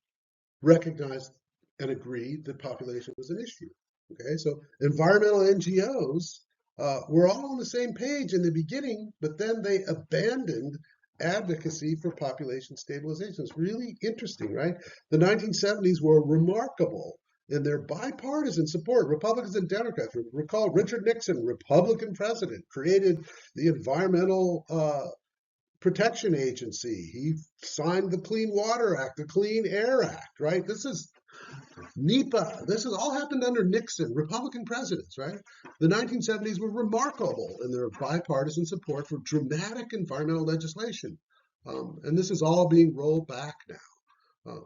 recognized and agreed that population was an issue. Okay, so environmental NGOs were all on the same page in the beginning, but then they abandoned advocacy for population stabilization. It's really interesting, right? The 1970s were remarkable in their bipartisan support. Republicans and Democrats. Recall Richard Nixon, Republican president, created the Environmental Protection Agency. He signed the Clean Water Act, the Clean Air Act, right? This is NEPA. This has all happened under Nixon, Republican presidents, right? The 1970s were remarkable in their bipartisan support for dramatic environmental legislation. And this is all being rolled back now.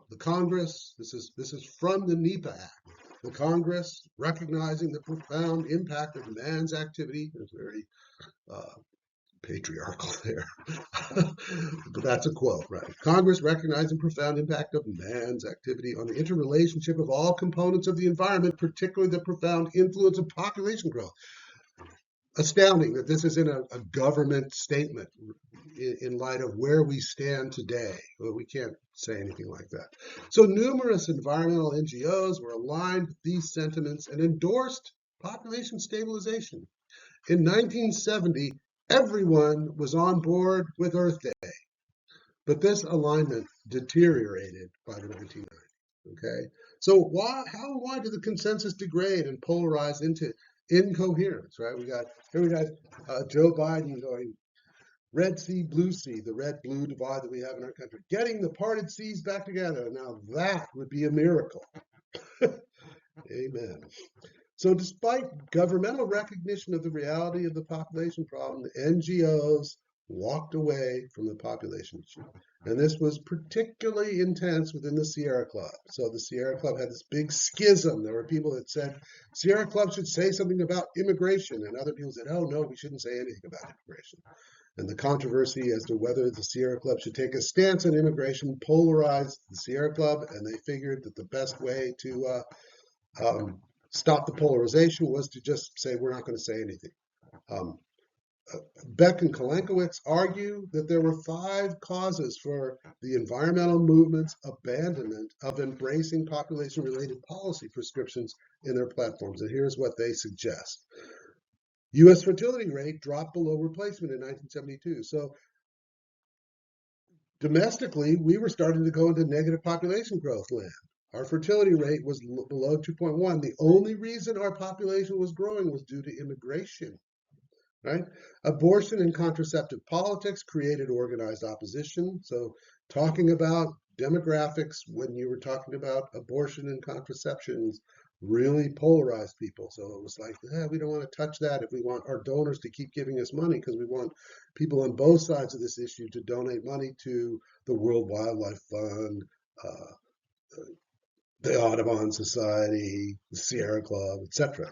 The Congress, this is from the NEPA Act. The Congress, recognizing the profound impact of man's activity, is very patriarchal there. But that's a quote, right? Congress recognizing the profound impact of man's activity on the interrelationship of all components of the environment, particularly the profound influence of population growth. Astounding that this is in a government statement in light of where we stand today. Well, we can't say anything like that. So numerous environmental NGOs were aligned with these sentiments and endorsed population stabilization. In 1970, everyone was on board with Earth Day, but this alignment deteriorated by the 1990s. Okay, so why did the consensus degrade and polarize into incoherence? Right, we got Joe Biden going red sea, blue sea, the red-blue divide that we have in our country, getting the parted seas back together. Now that would be a miracle. Amen. So despite governmental recognition of the reality of the population problem, the NGOs walked away from the population issue. And this was particularly intense within the Sierra Club. So the Sierra Club had this big schism. There were people that said Sierra Club should say something about immigration, and other people said, oh no, we shouldn't say anything about immigration. And the controversy as to whether the Sierra Club should take a stance on immigration polarized the Sierra Club, and they figured that the best way to stop the polarization was to just say we're not going to say anything. Beck and Kalenkowitz argue that there were 5 causes for the environmental movement's abandonment of embracing population-related policy prescriptions in their platforms. And here's what they suggest. U.S. fertility rate dropped below replacement in 1972. So Domestically, we were starting to go into negative population growth land. Our fertility rate was below 2.1. The only reason our population was growing was due to immigration, right? Abortion and contraceptive politics created organized opposition. So, talking about demographics when you were talking about abortion and contraceptions really polarized people. So it was like, we don't want to touch that if we want our donors to keep giving us money because we want people on both sides of this issue to donate money to the World Wildlife Fund, uh, the Audubon Society, the Sierra Club, etc.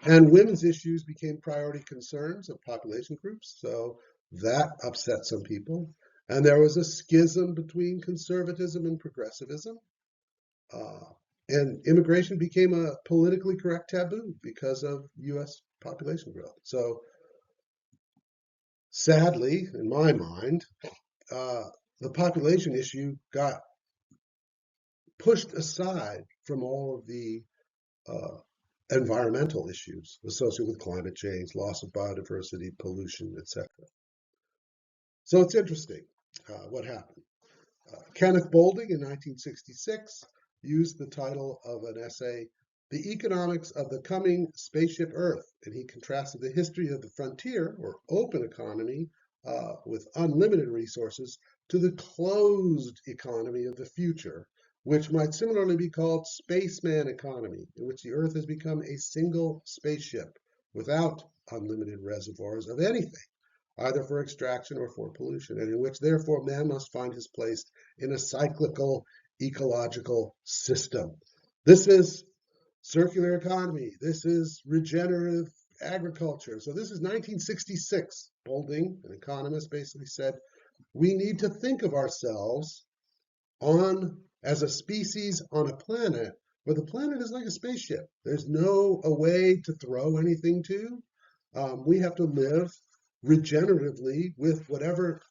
And women's issues became priority concerns of population groups, so that upset some people. And there was a schism between conservatism and progressivism. Uh, and immigration became a politically correct taboo because of US population growth. So, sadly, in my mind, uh, the population issue got pushed aside from all of the uh, environmental issues associated with climate change, loss of biodiversity, pollution, etc. So it's interesting what happened. Kenneth Boulding in 1966 used the title of an essay, The Economics of the Coming Spaceship Earth, and he contrasted the history of the frontier, or open economy, with unlimited resources, to the closed economy of the future, which might similarly be called spaceman economy, in which the Earth has become a single spaceship without unlimited reservoirs of anything, either for extraction or for pollution, and in which therefore man must find his place in a cyclical ecological system. This is circular economy. This is regenerative agriculture. So this is 1966. Boulding, an economist, basically said, we need to think of ourselves on as a species on a planet where the planet is like a spaceship. There's no a way to throw anything to. We have to live regeneratively with whatever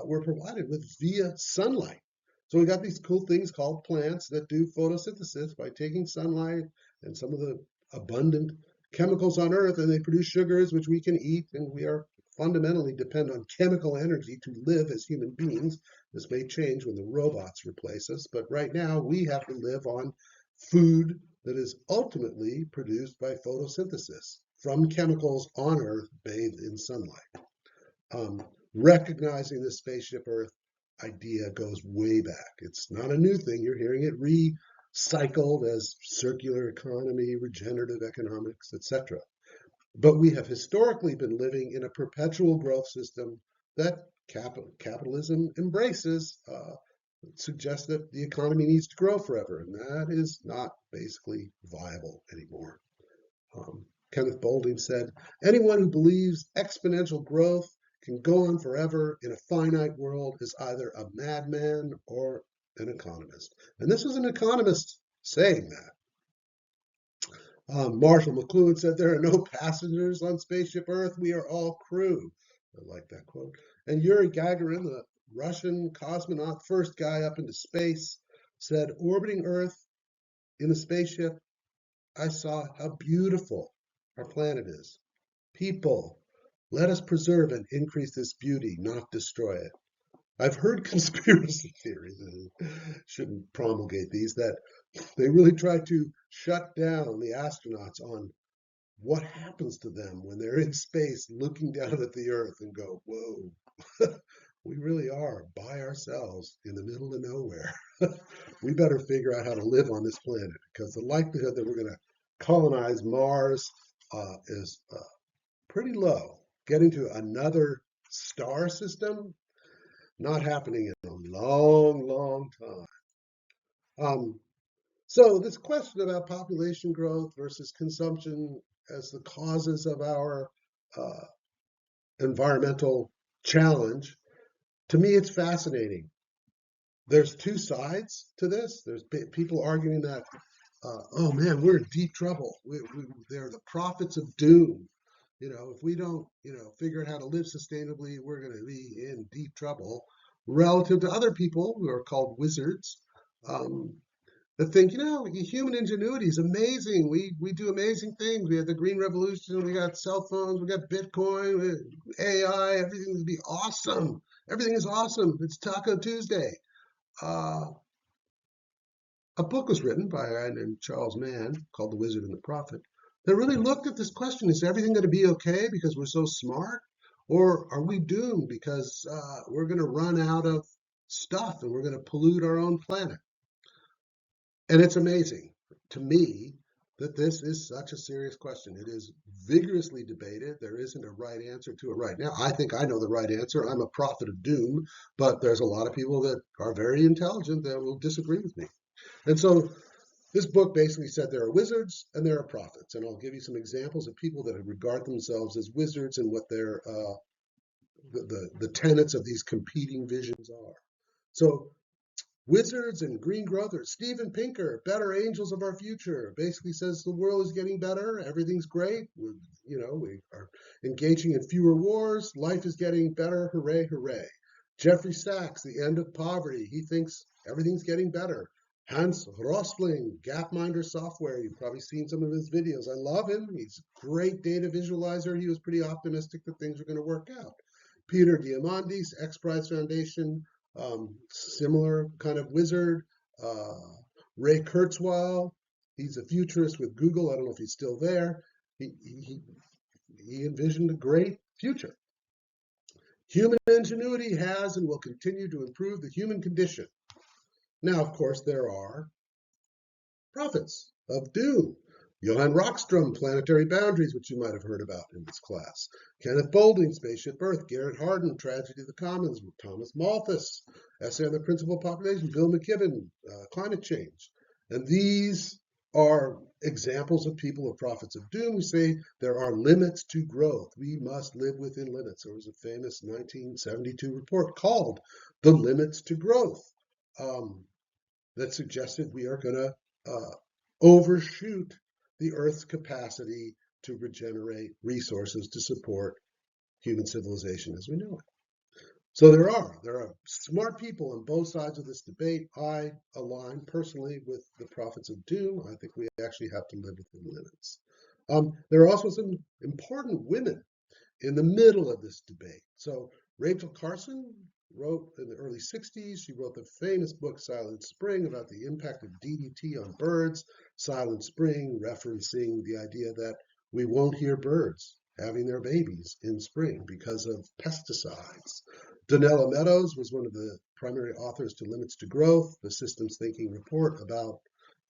we're provided with via sunlight. So we got these cool things called plants that do photosynthesis by taking sunlight and some of the abundant chemicals on Earth, and they produce sugars which we can eat, and we are fundamentally depend on chemical energy to live as human beings. This may change when the robots replace us, but right now we have to live on food that is ultimately produced by photosynthesis from chemicals on Earth bathed in sunlight. Um, Recognizing the spaceship Earth idea goes way back. It's not a new thing. You're hearing it recycled as circular economy, regenerative economics, etc. But we have historically been living in a perpetual growth system that capitalism embraces, suggests that the economy needs to grow forever, and that is not basically viable anymore. Kenneth Boulding said, anyone who believes exponential growth can go on forever in a finite world is either a madman or an economist. And this was an economist saying that. Marshall McLuhan said, there are no passengers on Spaceship Earth. We are all crew. I like that quote. And Yuri Gagarin, the Russian cosmonaut, first guy up into space, said, orbiting Earth in a spaceship, I saw how beautiful our planet is. People, let us preserve and increase this beauty, not destroy it. I've heard conspiracy theories, and shouldn't promulgate these, that they really try to shut down the astronauts on what happens to them when they're in space looking down at the Earth and go, whoa, we really are by ourselves in the middle of nowhere. We better figure out how to live on this planet because the likelihood that we're going to colonize Mars is pretty low. Getting to another star system, not happening in a long, long time. Um, so this question about population growth versus consumption as the causes of our uh, environmental challenge, to me, it's fascinating. There's two sides to this. There's people arguing that, oh man, we're in deep trouble. They're the prophets of doom. If we don't, figure out how to live sustainably, we're going to be in deep trouble relative to other people who are called wizards um, that think, human ingenuity is amazing. We do amazing things. We have the green revolution. We got cell phones. We got Bitcoin, AI. Everything will be awesome. Everything is awesome. It's Taco Tuesday. Uh, a book was written by a guy named Charles Mann called The Wizard and the Prophet that really looked at this question: is everything going to be okay because we're so smart, or are we doomed because we're going to run out of stuff and we're going to pollute our own planet? And it's amazing to me that this is such a serious question. It is vigorously debated. There isn't a right answer to it right now. I think I know the right answer. I'm a prophet of doom, but there's a lot of people that are very intelligent that will disagree with me. And so this book basically said there are wizards and there are prophets. And I'll give you some examples of people that regard themselves as wizards and what their the tenets of these competing visions are. So wizards and green growth, or Steven Pinker, better angels of our future, basically says the world is getting better, everything's great, we are engaging in fewer wars, life is getting better, hooray, hooray. Jeffrey Sachs, the end of poverty, he thinks everything's getting better. Hans Rosling, Gapminder Software, you've probably seen some of his videos. I love him. He's a great data visualizer. He was pretty optimistic that things are going to work out. Peter Diamandis, X Prize Foundation, similar kind of wizard. Ray Kurzweil, he's a futurist with Google. I don't know if he's still there. He envisioned a great future. Human ingenuity has and will continue to improve the human condition. Now, of course, there are prophets of doom. Johann Rockstrom, Planetary Boundaries, which you might have heard about in this class. Kenneth Boulding, Spaceship Earth. Garrett Hardin, Tragedy of the Commons. Thomas Malthus, Essay on the Principal Population. Bill McKibben, Climate Change. And these are examples of people of prophets of doom who say there are limits to growth. We must live within limits. There was a famous 1972 report called The Limits to Growth that suggested we are going to overshoot the Earth's capacity to regenerate resources to support human civilization as we know it. So there are smart people on both sides of this debate. I align personally with the prophets of doom. I think we actually have to live within limits. There are also some important women in the middle of this debate. So Rachel Carson wrote in the early 60s, she wrote the famous book Silent Spring about the impact of DDT on birds. Silent Spring referencing the idea that we won't hear birds having their babies in spring because of pesticides. Donella Meadows was one of the primary authors to Limits to Growth, the systems thinking report about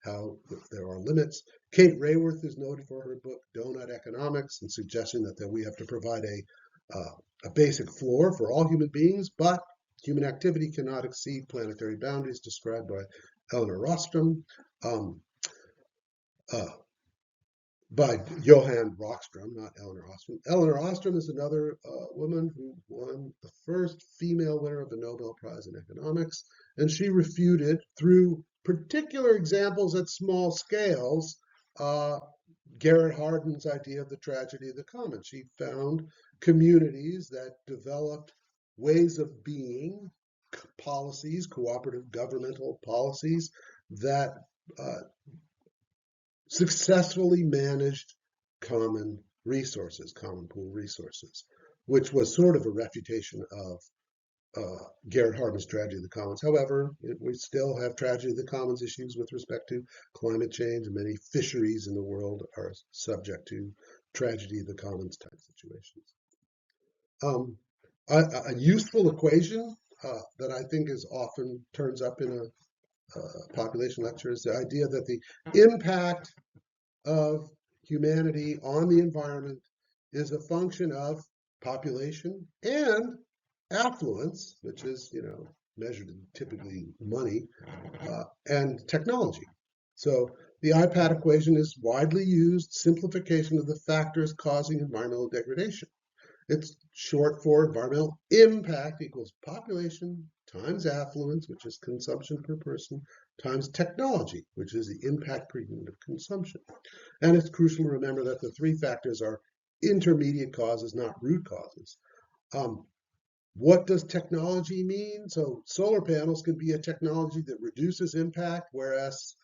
how there are limits. Kate Rayworth is noted for her book Donut Economics and suggesting that we have to provide a basic floor for all human beings, but human activity cannot exceed planetary boundaries described by Eleanor Rostrom, by Johann Rockstrom, not Eleanor Ostrom. Eleanor Ostrom is another woman who won the first female winner of the Nobel Prize in Economics, and she refuted through particular examples at small scales Garrett Hardin's idea of the tragedy of the commons. She found communities that developed ways of being, policies, cooperative governmental policies that successfully managed common resources, common pool resources, which was sort of a refutation of Garrett Hardin's Tragedy of the Commons. However, we still have Tragedy of the Commons issues with respect to climate change, and many fisheries in the world are subject to Tragedy of the Commons type situations. A useful equation that I think is often turns up in a population lecture is the idea that the impact of humanity on the environment is a function of population and affluence, which is, measured in typically money, and technology. So the IPAT equation is widely used simplification of the factors causing environmental degradation. It's short for environmental impact equals population times affluence, which is consumption per person, times technology, which is the impact per unit of consumption. And it's crucial to remember that the three factors are intermediate causes, not root causes. What does technology mean? So solar panels can be a technology that reduces impact, whereas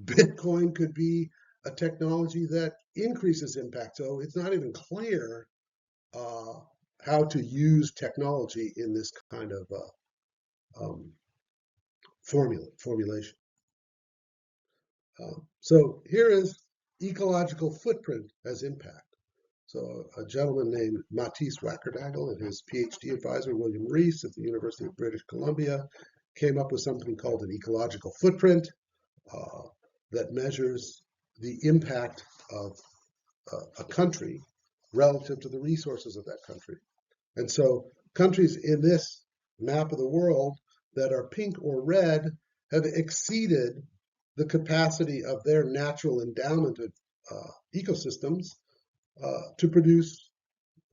Bitcoin could be a technology that increases impact. So it's not even clear how to use technology in this kind of um, formulation. So here is ecological footprint as impact. So a gentleman named Matisse Wackerdagel and his PhD advisor, William Rees at the University of British Columbia, came up with something called an ecological footprint uh, that measures the impact of a country relative to the resources of that country. And so countries in this map of the world that are pink or red have exceeded the capacity of their natural endowment of ecosystems to produce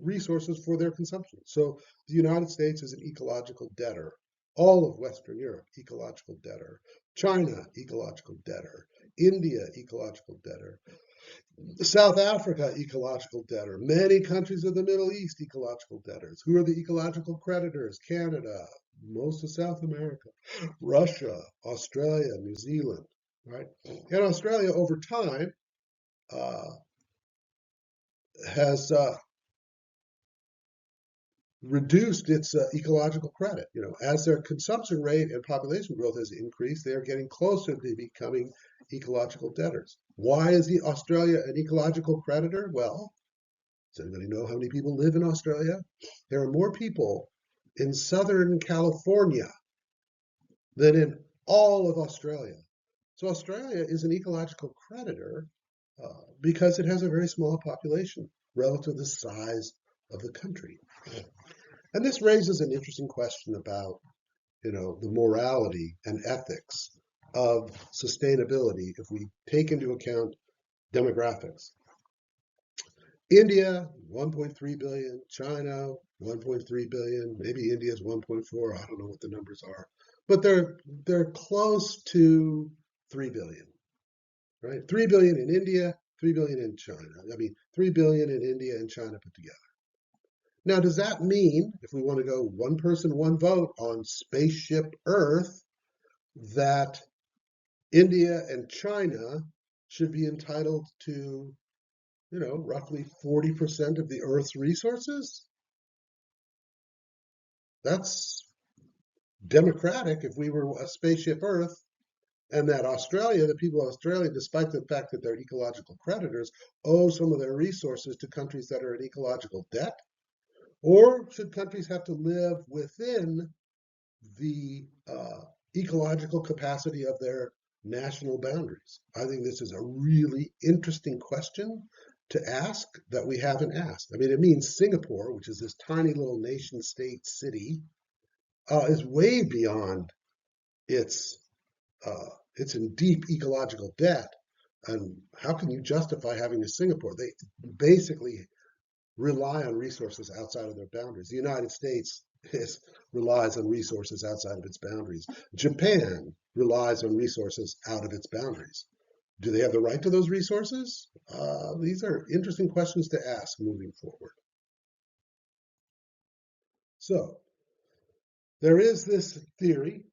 resources for their consumption. So the United States is an ecological debtor. All of Western Europe, ecological debtor. China, ecological debtor. India, ecological debtor. South Africa, ecological debtor. Many countries of the Middle East, ecological debtors. Who are the ecological creditors? Canada, most of South America, Russia, Australia, New Zealand, right? And Australia, over time, uh, has reduced its ecological credit. You know, as their consumption rate and population growth has increased, they are getting closer to becoming ecological debtors. Why is Australia an ecological creditor? Well, does anybody know how many people live in Australia? There are more people in Southern California than in all of Australia. So Australia is an ecological creditor because it has a very small population relative to the size of the country. And this raises an interesting question about, you know, the morality and ethics of sustainability if we take into account demographics. India, 1.3 billion, China, 1.3 billion, maybe India's 1.4, I don't know what the numbers are, but they're close to 3 billion, right? 3 billion in India, 3 billion in China. I mean, 3 billion in India and China put together. Now, does that mean, if we want to go one person, one vote on spaceship Earth, that India and China should be entitled to, you know, roughly 40% of the Earth's resources? That's democratic if we were a spaceship Earth, and that Australia, the people of Australia, despite the fact that they're ecological creditors, owe some of their resources to countries that are in ecological debt? Or should countries have to live within the ecological capacity of their national boundaries? I think this is a really interesting question to ask that we haven't asked. I mean, it means Singapore, which is this tiny little nation state city, is way beyond its it's in deep ecological debt. And how can you justify having a Singapore? They basically rely on resources outside of their boundaries. The United States relies on resources outside of its boundaries. Japan relies on resources out of its boundaries. Do they have the right to those resources? These are interesting questions to ask moving forward. So there is this theory.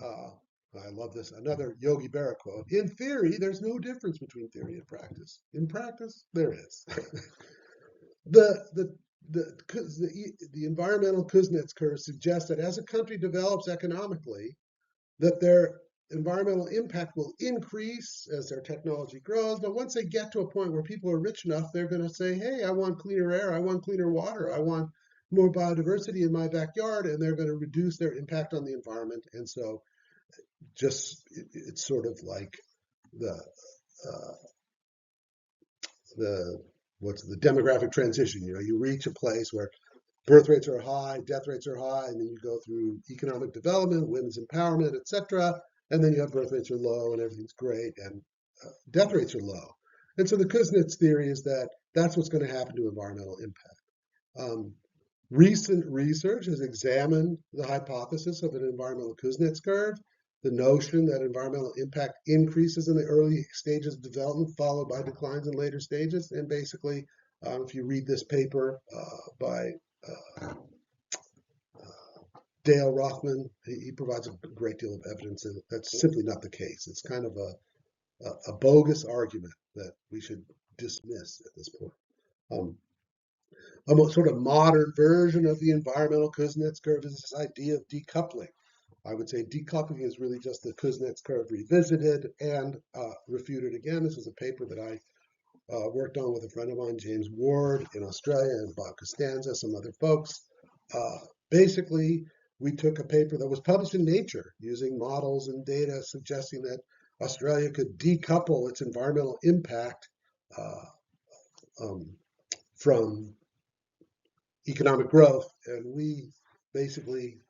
Uh, I love this. Another Yogi Berra quote. In theory, there's no difference between theory and practice. In practice, there is. the, the, the environmental Kuznets curve suggests that as a country develops economically, that their environmental impact will increase as their technology grows. But once they get to a point where people are rich enough, they're going to say, hey, I want cleaner air, I want cleaner water, I want more biodiversity in my backyard, and they're going to reduce their impact on the environment. And so it's sort of like the uh, the what's the demographic transition. You know, you reach a place where birth rates are high, death rates are high, and then you go through economic development, women's empowerment, etc. And then you have birth rates are low and everything's great, and death rates are low. And so the Kuznets theory is that that's what's going to happen to environmental impact. Recent research has examined the hypothesis of an environmental Kuznets curve, the notion that environmental impact increases in the early stages of development, followed by declines in later stages. And basically, if you read this paper by uh, Dale Rothman, he provides a great deal of evidence that that's simply not the case. It's kind of a bogus argument that we should dismiss at this point. Um, sort of modern version of the environmental Kuznets curve is this idea of decoupling. I would say decoupling is really just the Kuznets curve revisited and refuted again. This was a paper that I worked on with a friend of mine, James Ward, in Australia, and Bob Costanza, some other folks. Uh, Basically, we took a paper that was published in Nature using models and data suggesting that Australia could decouple its environmental impact uh, um, from economic growth. And we basically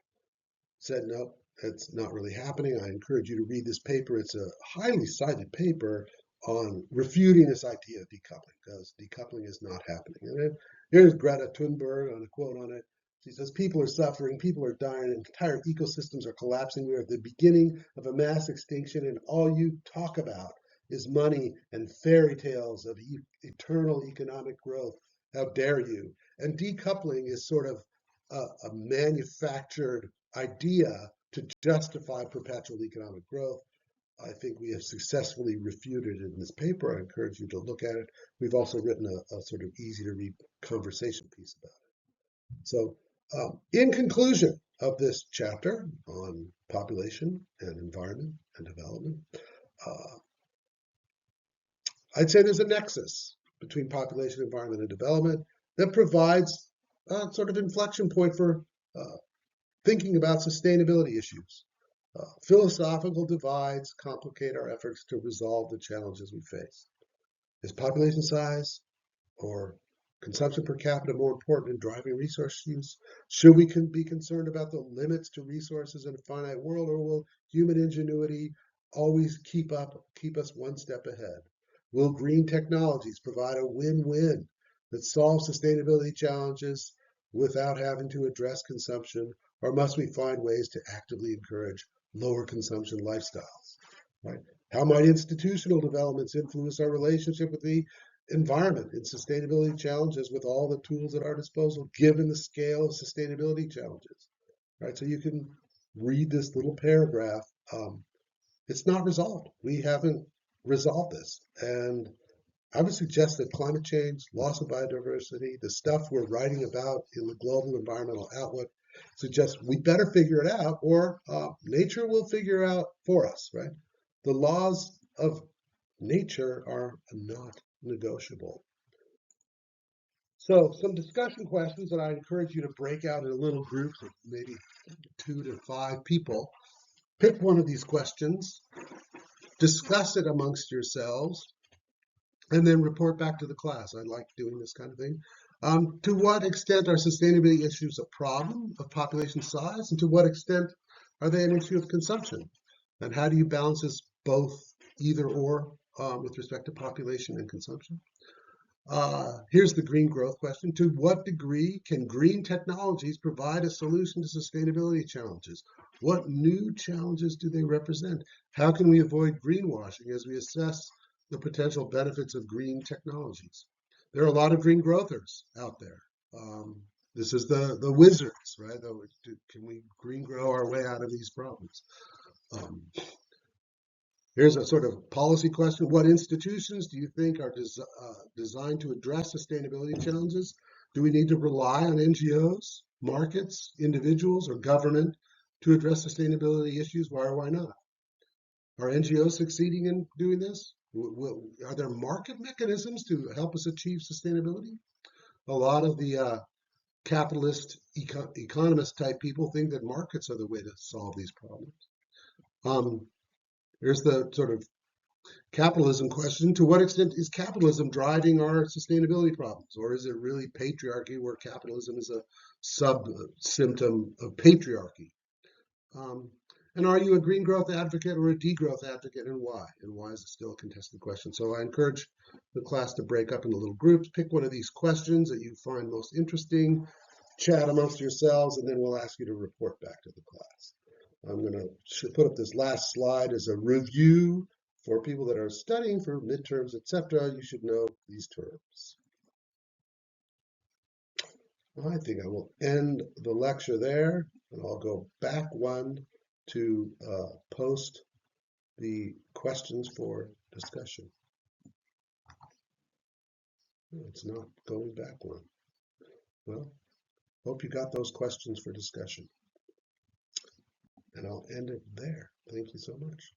said, no, it's not really happening. I encourage you to read this paper. It's a highly cited paper on refuting this idea of decoupling, because decoupling is not happening. And then here's Greta Thunberg on a quote on it. She says, people are suffering, people are dying, entire ecosystems are collapsing. We are at the beginning of a mass extinction, and all you talk about is money and fairy tales of eternal economic growth. How dare you? And decoupling is sort of a manufactured idea to justify perpetual economic growth. I think we have successfully refuted it in this paper. I encourage you to look at it. We've also written a sort of easy to read conversation piece about it. So, in conclusion of this chapter on population and environment and development, uh, I'd say there's a nexus between population, environment, and development that provides a sort of inflection point for uh, thinking about sustainability issues. Philosophical divides complicate our efforts to resolve the challenges we face. Is population size or consumption per capita more important in driving resource use? Should we be concerned about the limits to resources in a finite world, or will human ingenuity always keep us one step ahead? Will green technologies provide a win-win that solves sustainability challenges without having to address consumption, or must we find ways to actively encourage lower consumption lifestyles? Right? How might institutional developments influence our relationship with the environment and sustainability challenges with all the tools at our disposal, given the scale of sustainability challenges? Right? So you can read this little paragraph. It's not resolved. We haven't resolved this. And I would suggest that climate change, loss of biodiversity, the stuff we're writing about in the Global Environmental Outlook suggests we better figure it out, or nature will figure it out for us, right? The laws of nature are not negotiable. So some discussion questions that I encourage you to break out in little groups of maybe 2 to 5 people. Pick one of these questions, discuss it amongst yourselves, and then report back to the class. I like doing this kind of thing. To what extent are sustainability issues a problem of population size, and to what extent are they an issue of consumption? And how do you balance this both either or with respect to population and consumption? Here's the green growth question. To what degree can green technologies provide a solution to sustainability challenges? What new challenges do they represent? How can we avoid greenwashing as we assess the potential benefits of green technologies? There are a lot of green growthers out there. This is the wizards, right? Can we green grow our way out of these problems? Um, Here's a sort of policy question. What institutions do you think are designed to address sustainability challenges? Do we need to rely on NGOs, markets, individuals, or government to address sustainability issues? Why or why not? Are NGOs succeeding in doing this? Are there market mechanisms to help us achieve sustainability? A lot of the capitalist economist type people think that markets are the way to solve these problems. Um, Here's the sort of capitalism question. To what extent is capitalism driving our sustainability problems? Or is it really patriarchy, where capitalism is a sub symptom of patriarchy? Um, and are you a green growth advocate or a degrowth advocate, and why? And why is it still a contested question? So I encourage the class to break up into little groups, pick one of these questions that you find most interesting, chat amongst yourselves, and then we'll ask you to report back to the class. I'm going to put up this last slide as a review for people that are studying for midterms, etc. You should know these terms. I think I will end the lecture there, and I'll go back one to post the questions for discussion. It's not going back one. Well, hope you got those questions for discussion. And I'll end it there. Thank you so much.